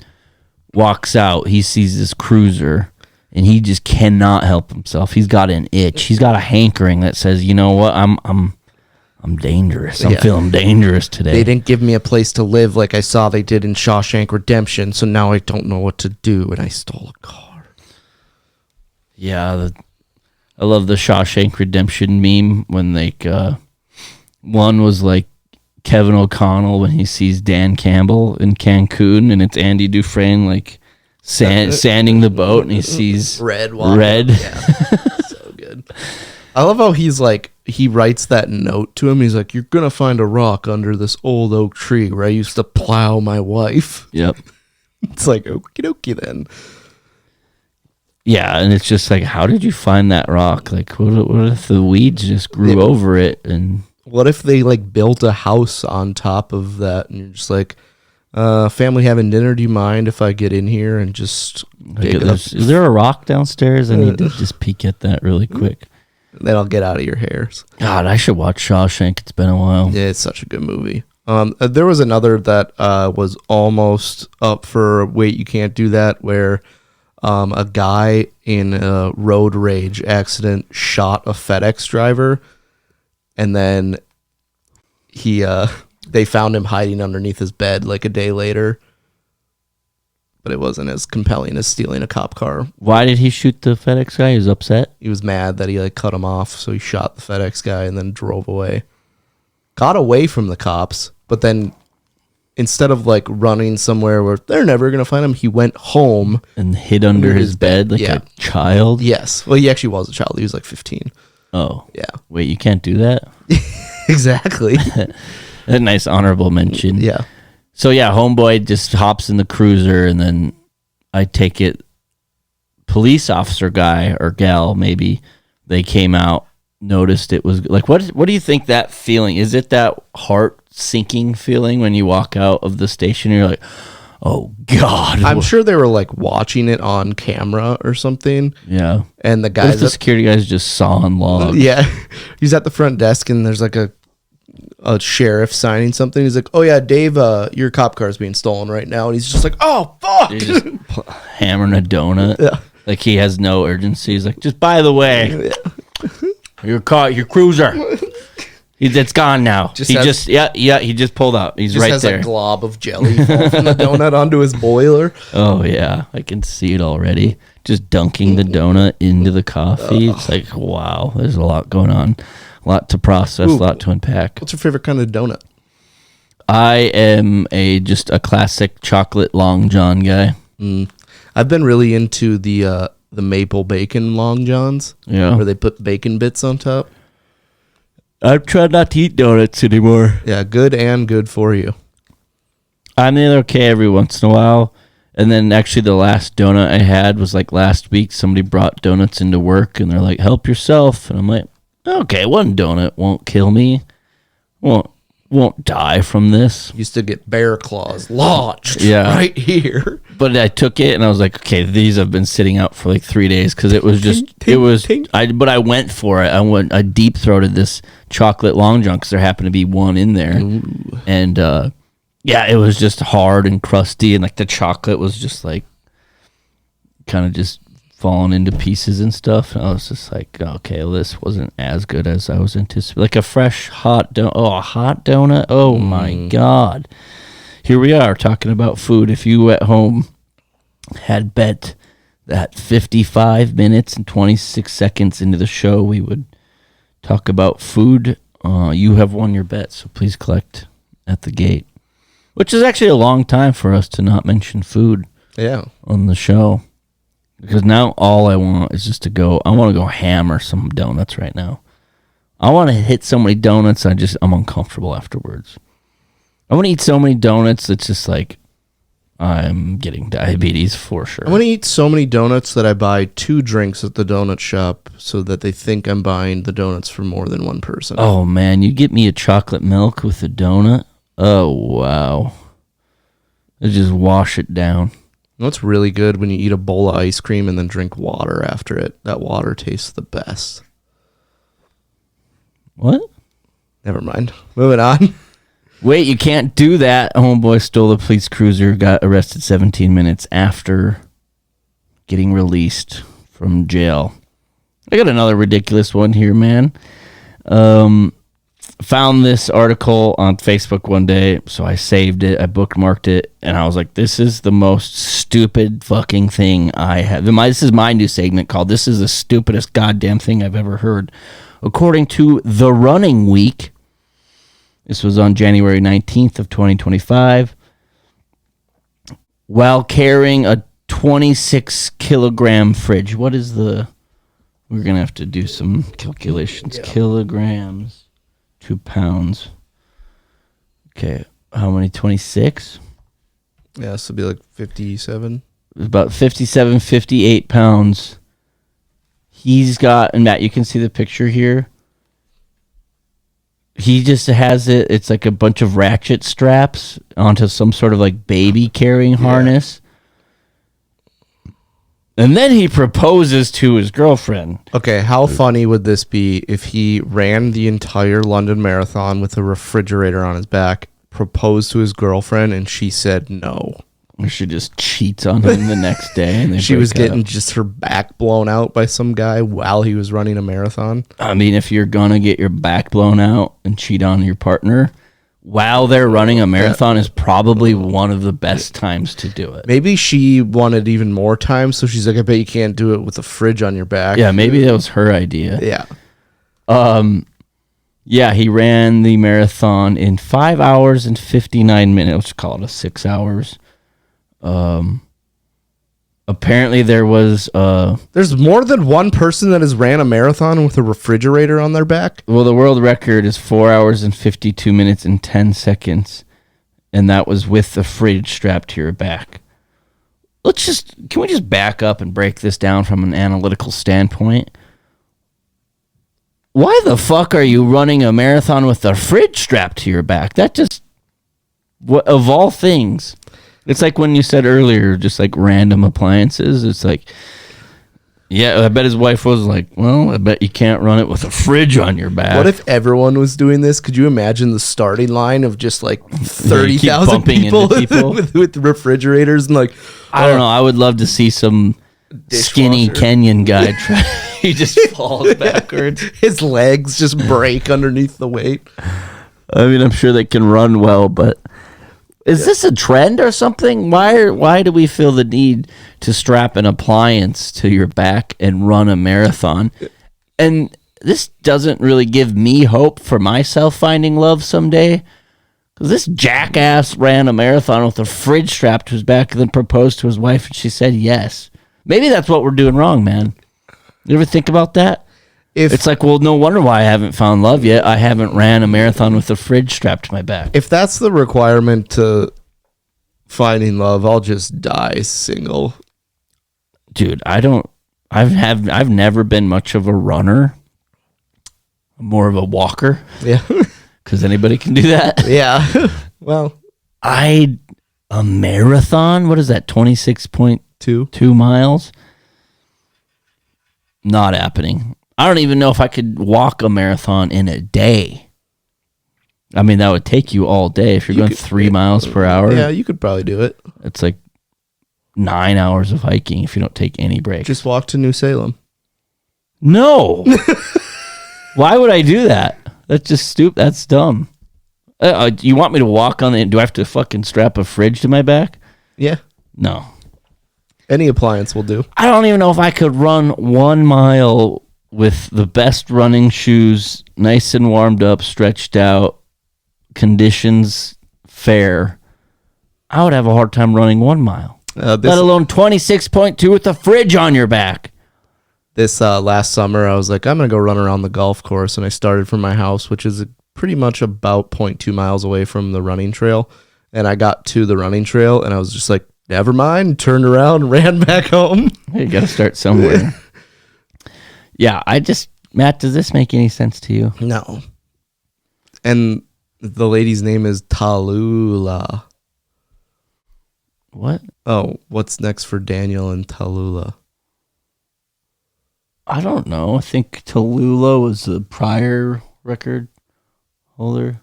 F: walks out. He sees this cruiser, and he just cannot help himself. He's got an itch. He's got a hankering that says, you know what, I'm dangerous. I'm feeling dangerous today.
G: They didn't give me a place to live like I saw they did in Shawshank Redemption, so now I don't know what to do, and I stole a car.
F: Yeah, I love the Shawshank Redemption meme when like one was like Kevin O'Connell when he sees Dan Campbell in Cancun, and it's Andy Dufresne like sanding the boat, and he sees
G: red. Yeah, so good. I love how he's like, he writes that note to him. He's like, "You're gonna find a rock under this old oak tree where I used to plow my wife."
F: Yep.
G: It's like, okie dokie then.
F: Yeah, and it's just like, how did you find that rock? Like, what if the weeds just grew over it? And
G: what if they like built a house on top of that? And you're just like, family having dinner. Do you mind if I get in here and just dig it up?
F: Is there a rock downstairs? I need to just peek at that really quick.
G: Then I'll get out of your hairs.
F: God, I should watch Shawshank. It's been a while.
G: Yeah, it's such a good movie. There was another that was almost up for Wait, You Can't Do That, where a guy in a road rage accident shot a FedEx driver, and then they found him hiding underneath his bed like a day later. But it wasn't as compelling as stealing a cop car.
F: Why did he shoot the FedEx guy? He was upset.
G: He was mad that he like cut him off, so he shot the FedEx guy and then drove away. Got away from the cops, but then instead of like running somewhere where they're never going to find him, he went home
F: and hid under his bed like a child.
G: Yes. Well, he actually was a child. He was like 15.
F: Oh.
G: Yeah.
F: Wait, you can't do that?
G: Exactly.
F: A nice honorable mention.
G: Yeah.
F: So yeah, homeboy just hops in the cruiser, and then I take it police officer guy or gal, maybe, they came out, noticed it was like, what do you think that feeling is? It that heart sinking feeling when you walk out of the station and you're like, oh God.
G: I'm sure they were like watching it on camera or something.
F: Yeah.
G: And the guys,
F: the security guys just sawing logs.
G: Yeah. He's at the front desk and there's like a sheriff signing something. He's like, oh yeah, Dave, your cop car is being stolen right now. And he's just like, oh fuck.
F: He's just hammering a donut.
G: Yeah.
F: Like he has no urgency. He's like, just by the way, your cruiser, it's gone now. He just pulled up. He's right there.
G: A glob of jelly fall from the donut onto his boiler.
F: Oh yeah, I can see it already. Just dunking the donut into the coffee. It's like, wow, there's a lot going on. A lot to process, a lot to unpack.
G: What's your favorite kind of donut?
F: I am just a classic chocolate Long John guy.
G: I I've been really into the maple bacon long johns.
F: Yeah.
G: Where they put bacon bits on top.
F: I've tried not to eat donuts anymore.
G: Yeah, good for you.
F: I mean, they're okay every once in a while. And then actually the last donut I had was like last week. Somebody brought donuts into work and they're like, help yourself. And I'm like, okay, one donut won't kill me. Won't die from this.
G: Used to get bear claws launched right here.
F: But I took it and I was like, okay, these have been sitting out for like 3 days because it was just, but I went for it. I deep throated this chocolate long john because there happened to be one in there. Ooh. And, yeah, it was just hard and crusty, and like the chocolate was just like kind of just falling into pieces and stuff. And I was just like, okay, well, this wasn't as good as I was anticipating. Like a fresh hot donut. Oh, a hot donut. Oh my God. Here we are talking about food. If you at home had bet that 55 minutes and 26 seconds into the show we would talk about food, you have won your bet. So please collect at the gate. Which is actually a long time for us to not mention food on the show. Because now all I want is just to go, I want to go hammer some donuts right now. I want to hit so many donuts, I'm uncomfortable afterwards. I want to eat so many donuts, it's just like, I'm getting diabetes for sure.
G: I want to eat so many donuts that I buy 2 drinks at the donut shop so that they think I'm buying the donuts for more than one person.
F: Oh man, you get me a chocolate milk with a donut? Oh, wow. Let's just wash it down.
G: You know what's really good when you eat a bowl of ice cream and then drink water after it? That water tastes the best.
F: What?
G: Never mind. Moving on.
F: Wait, you can't do that. Homeboy stole a police cruiser, got arrested 17 minutes after getting released from jail. I got another ridiculous one here, man. Found this article on Facebook one day, so I saved it, I bookmarked it, and I was like, this is the most stupid fucking thing I have. This is my new segment called This is the Stupidest Goddamn Thing I've Ever Heard. According to The Running Week, this was on January 19th of 2025, while carrying a 26-kilogram fridge. What is the... We're going to have to do some calculations. Yeah. Kilograms. 2 pounds. Okay, how many? 26?
G: Yeah, this would be like 57.
F: About 57, 58 pounds. He's got, and Matt, you can see the picture here. He just has it, it's like a bunch of ratchet straps onto some sort of like baby carrying harness. And then he proposes to his girlfriend.
G: Okay, how funny would this be if he ran the entire London Marathon with a refrigerator on his back, proposed to his girlfriend, and she said no?
F: Or she just cheats on him the next day. And
G: she was getting just her back blown out by some guy while he was running a marathon.
F: I mean, if you're going to get your back blown out and cheat on your partner while they're running a marathon is probably one of the best times to do it.
G: Maybe she wanted even more time, so she's like, I bet you can't do it with a fridge on your back.
F: Yeah, maybe that was her idea.
G: Yeah.
F: Yeah, he ran the marathon in 5 hours and 59 minutes. Let's call it 6 hours. Apparently there was
G: there's more than one person that has ran a marathon with a refrigerator on their back.
F: Well, the world record is 4 hours and 52 minutes and 10 seconds, and that was with the fridge strapped to your back. Can we just back up and break this down from an analytical standpoint? Why the fuck are you running a marathon with a fridge strapped to your back? That just, of all things. It's like when you said earlier, just like random appliances. It's like, yeah, I bet his wife was like, well, I bet you can't run it with a fridge on your back.
G: What if everyone was doing this? Could you imagine the starting line of just like 30,000 people with refrigerators and like,
F: I don't know. I would love to see some skinny Kenyan guy try. He just falls backwards.
G: His legs just break underneath the weight.
F: I mean, I'm sure they can run well, but is this a trend or something? Why do we feel the need to strap an appliance to your back and run a marathon? And this doesn't really give me hope for myself finding love someday, Because this jackass ran a marathon with a fridge strapped to his back and then proposed to his wife, and she said yes. Maybe that's what we're doing wrong, man. You ever think about that? It's like, well, no wonder why I haven't found love yet. I haven't ran a marathon with a fridge strapped to my back.
G: If that's the requirement to finding love, I'll just die single.
F: Dude, I've never been much of a runner. I'm more of a walker.
G: Yeah.
F: Because anybody can do that.
G: Yeah. Well,
F: a marathon? What is that? 26.2 miles? Not happening. I don't even know if I could walk a marathon in a day. I mean, that would take you all day if you're going 3 miles per hour.
G: Yeah, you could probably do it.
F: It's like 9 hours of hiking if you don't take any breaks.
G: Just walk to New Salem.
F: No. Why would I do that? That's just stupid. That's dumb. You want me to walk on it? Do I have to fucking strap a fridge to my back?
G: Yeah.
F: No.
G: Any appliance will do.
F: I don't even know if I could run 1 mile with the best running shoes, nice and warmed up, stretched out, conditions fair. I would have a hard time running 1 mile. Let alone 26.2 with a fridge on your back.
G: This last summer, I was like, I'm going to go run around the golf course. And I started from my house, which is pretty much about 0.2 miles away from the running trail. And I got to the running trail, and I was just like, never mind, turned around and ran back home.
F: You got to start somewhere. Yeah, Matt, does this make any sense to you?
G: No. And the lady's name is Tallulah.
F: What?
G: Oh, what's next for Daniel and Tallulah?
F: I don't know. I think Tallulah was the prior record holder.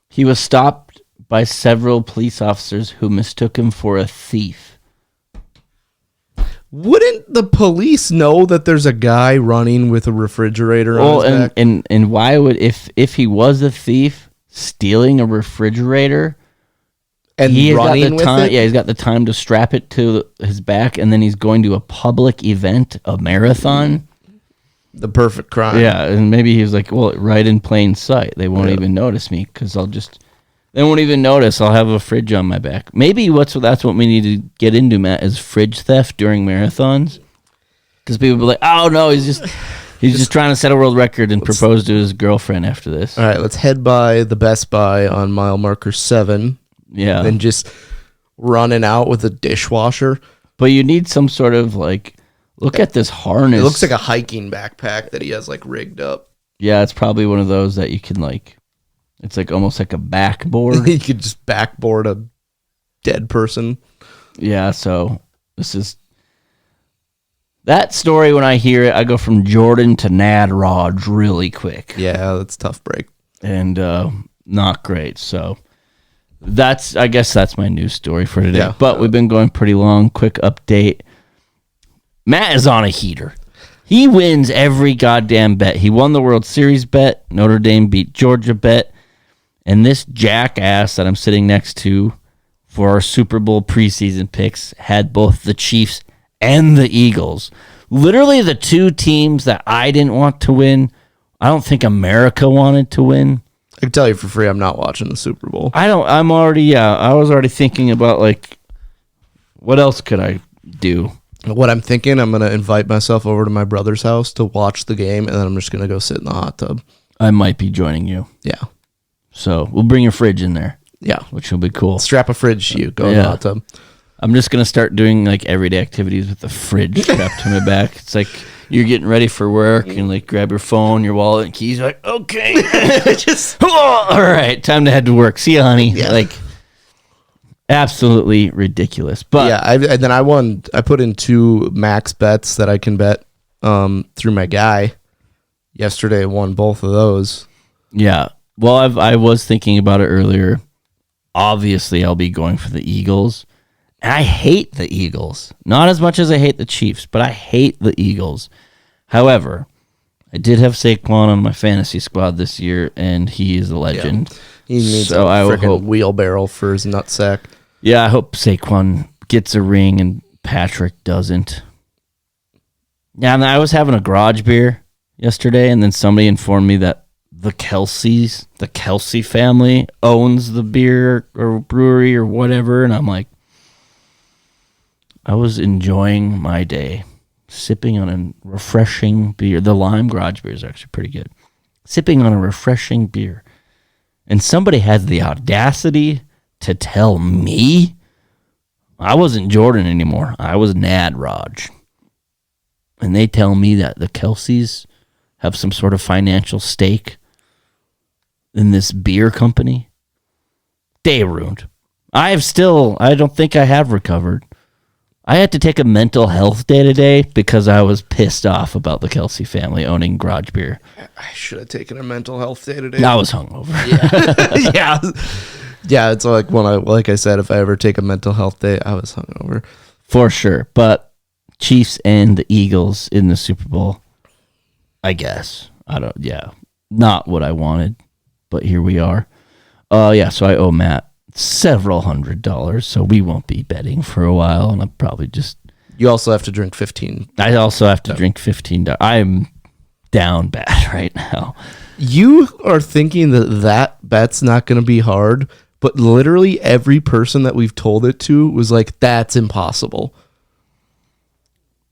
F: He was stopped by several police officers who mistook him for a thief.
G: Wouldn't the police know that there's a guy running with a refrigerator on his back?
F: And why would, if he was a thief stealing a refrigerator
G: and running with it?
F: Yeah, he's got the time to strap it to his back, and then he's going to a public event, a marathon.
G: The perfect crime.
F: Yeah, and maybe he was like, well, right in plain sight. They won't even notice me because they won't even notice. I'll have a fridge on my back. Maybe that's what we need to get into, Matt, is fridge theft during marathons. Because people will be like, oh, no, he's just trying to set a world record and propose to his girlfriend after this.
G: All right, let's head by the Best Buy on mile marker 7.
F: Yeah.
G: And just running out with a dishwasher.
F: But you need some sort of like, look at this harness.
G: It looks like a hiking backpack that he has like rigged up.
F: Yeah, it's probably one of those that you can like, it's like almost like a backboard.
G: You could just backboard a dead person.
F: Yeah, so this is that story. When I hear it, I go from Jordan to Nad Raj really quick.
G: Yeah, that's a tough break.
F: And not great. So I guess that's my news story for today.
G: Yeah.
F: But we've been going pretty long. Quick update. Matt is on a heater. He wins every goddamn bet. He won the World Series bet. Notre Dame beat Georgia bet. And this jackass that I'm sitting next to for our Super Bowl preseason picks had both the Chiefs and the Eagles. Literally the two teams that I didn't want to win. I don't think America wanted to win.
G: I can tell you for free, I'm not watching the Super Bowl.
F: I was already thinking about like, what else could I do?
G: What I'm thinking, I'm going to invite myself over to my brother's house to watch the game, and then I'm just going to go sit in the hot tub.
F: I might be joining you.
G: Yeah.
F: So we'll bring your fridge in there.
G: Yeah.
F: Which will be cool.
G: Strap a fridge to you. Go in the hot tub.
F: I'm just going to start doing like everyday activities with the fridge strapped to my back. It's like you're getting ready for work and like grab your phone, your wallet, and keys. You're like, okay. All right. Time to head to work. See you, honey.
G: Yeah.
F: Like, absolutely ridiculous. But
G: yeah, I put in 2 max bets that I can bet through my guy. Yesterday I won both of those.
F: Yeah. Well, I was thinking about it earlier. Obviously, I'll be going for the Eagles. And I hate the Eagles. Not as much as I hate the Chiefs, but I hate the Eagles. However, I did have Saquon on my fantasy squad this year, and he is a legend.
G: Yeah. He needs
F: so
G: a freaking
F: hope,
G: wheelbarrow for his nutsack.
F: Yeah, I hope Saquon gets a ring and Patrick doesn't. Yeah, and I was having a garage beer yesterday, and then somebody informed me that the Kelsey family owns the beer or brewery or whatever. And I'm like, I was enjoying my day, sipping on a refreshing beer. The lime garage beer is actually pretty good. Sipping on a refreshing beer. And somebody has the audacity to tell me I wasn't Jordan anymore. I was Nad Raj. And they tell me that the Kelseys have some sort of financial stake in this beer company. Day ruined. I don't think I have recovered. I had to take a mental health day today because I was pissed off about the Kelsey family owning garage beer.
G: I should have taken a mental health day today.
F: I was hungover.
G: Yeah. Yeah, it's like like I said, if I ever take a mental health day, I was hungover.
F: For sure. But Chiefs and the Eagles in the Super Bowl, I guess. Not what I wanted, but here we are. So I owe Matt several $100s, so we won't be betting for a while, and I'll probably just...
G: You also have to drink 15.
F: I also have to drink $15. I'm down bad right now.
G: You are thinking that bet's not going to be hard, but literally every person that we've told it to was like, that's impossible.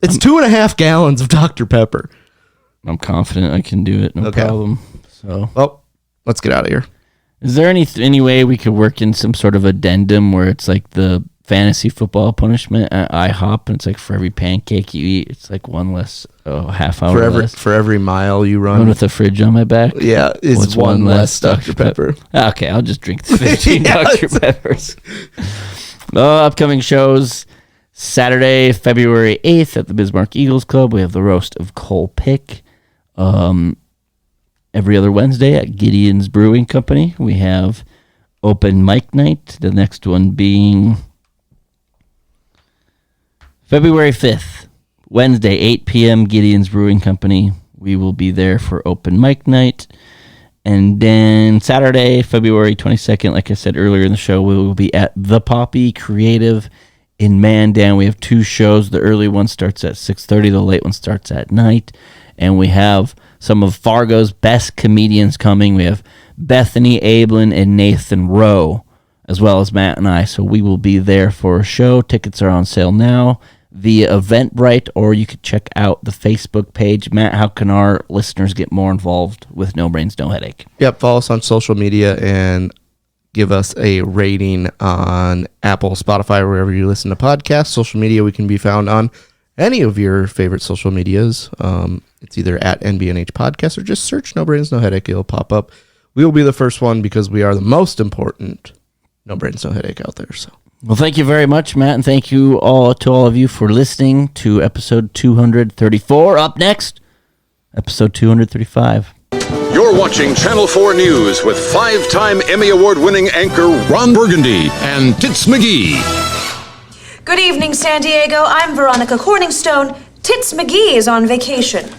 G: It's 2.5 gallons of Dr. Pepper.
F: I'm confident I can do it, no problem. So,
G: well, let's get out of here.
F: Is there any way we could work in some sort of addendum where it's like the fantasy football punishment at IHOP, and it's like for every pancake you eat, it's like one less half hour less.
G: For every mile you run
F: with a fridge on my back.
G: Yeah, it's one less Dr. Pepper.
F: Okay, I'll just drink the 15 Dr. Peppers. Upcoming shows: Saturday, February 8th at the Bismarck Eagles Club, we have the Roast of Cole Pick. Every other Wednesday at Gideon's Brewing Company, we have open mic night. The next one being February 5th, Wednesday, 8 p.m., Gideon's Brewing Company. We will be there for open mic night. And then Saturday, February 22nd, like I said earlier in the show, we will be at The Poppy Creative in Mandan. We have 2 shows. The early one starts at 6:30. The late one starts at night. And we have some of Fargo's best comedians coming. We have Bethany Ablin and Nathan Rowe, as well as Matt and I. So we will be there for a show. Tickets are on sale now via Eventbrite, or you could check out the Facebook page. Matt, how can our listeners get more involved with No Brains, No Headache?
G: Yep, follow us on social media and give us a rating on Apple, Spotify, wherever you listen to podcasts. Social media, we can be found on any of your favorite social medias. It's either at NBNH Podcast or just search No Brains, No Headache. It'll pop up. We will be the first one because we are the most important No Brains, No Headache out there. So,
F: well, thank you very much, Matt, and thank you all of you for listening to episode 234. Up next, episode 235.
I: You're watching Channel 4 News with 5-time Emmy Award-winning anchor Ron Burgundy and Tits McGee.
B: Good evening, San Diego. I'm Veronica Corningstone. Tits McGee is on vacation.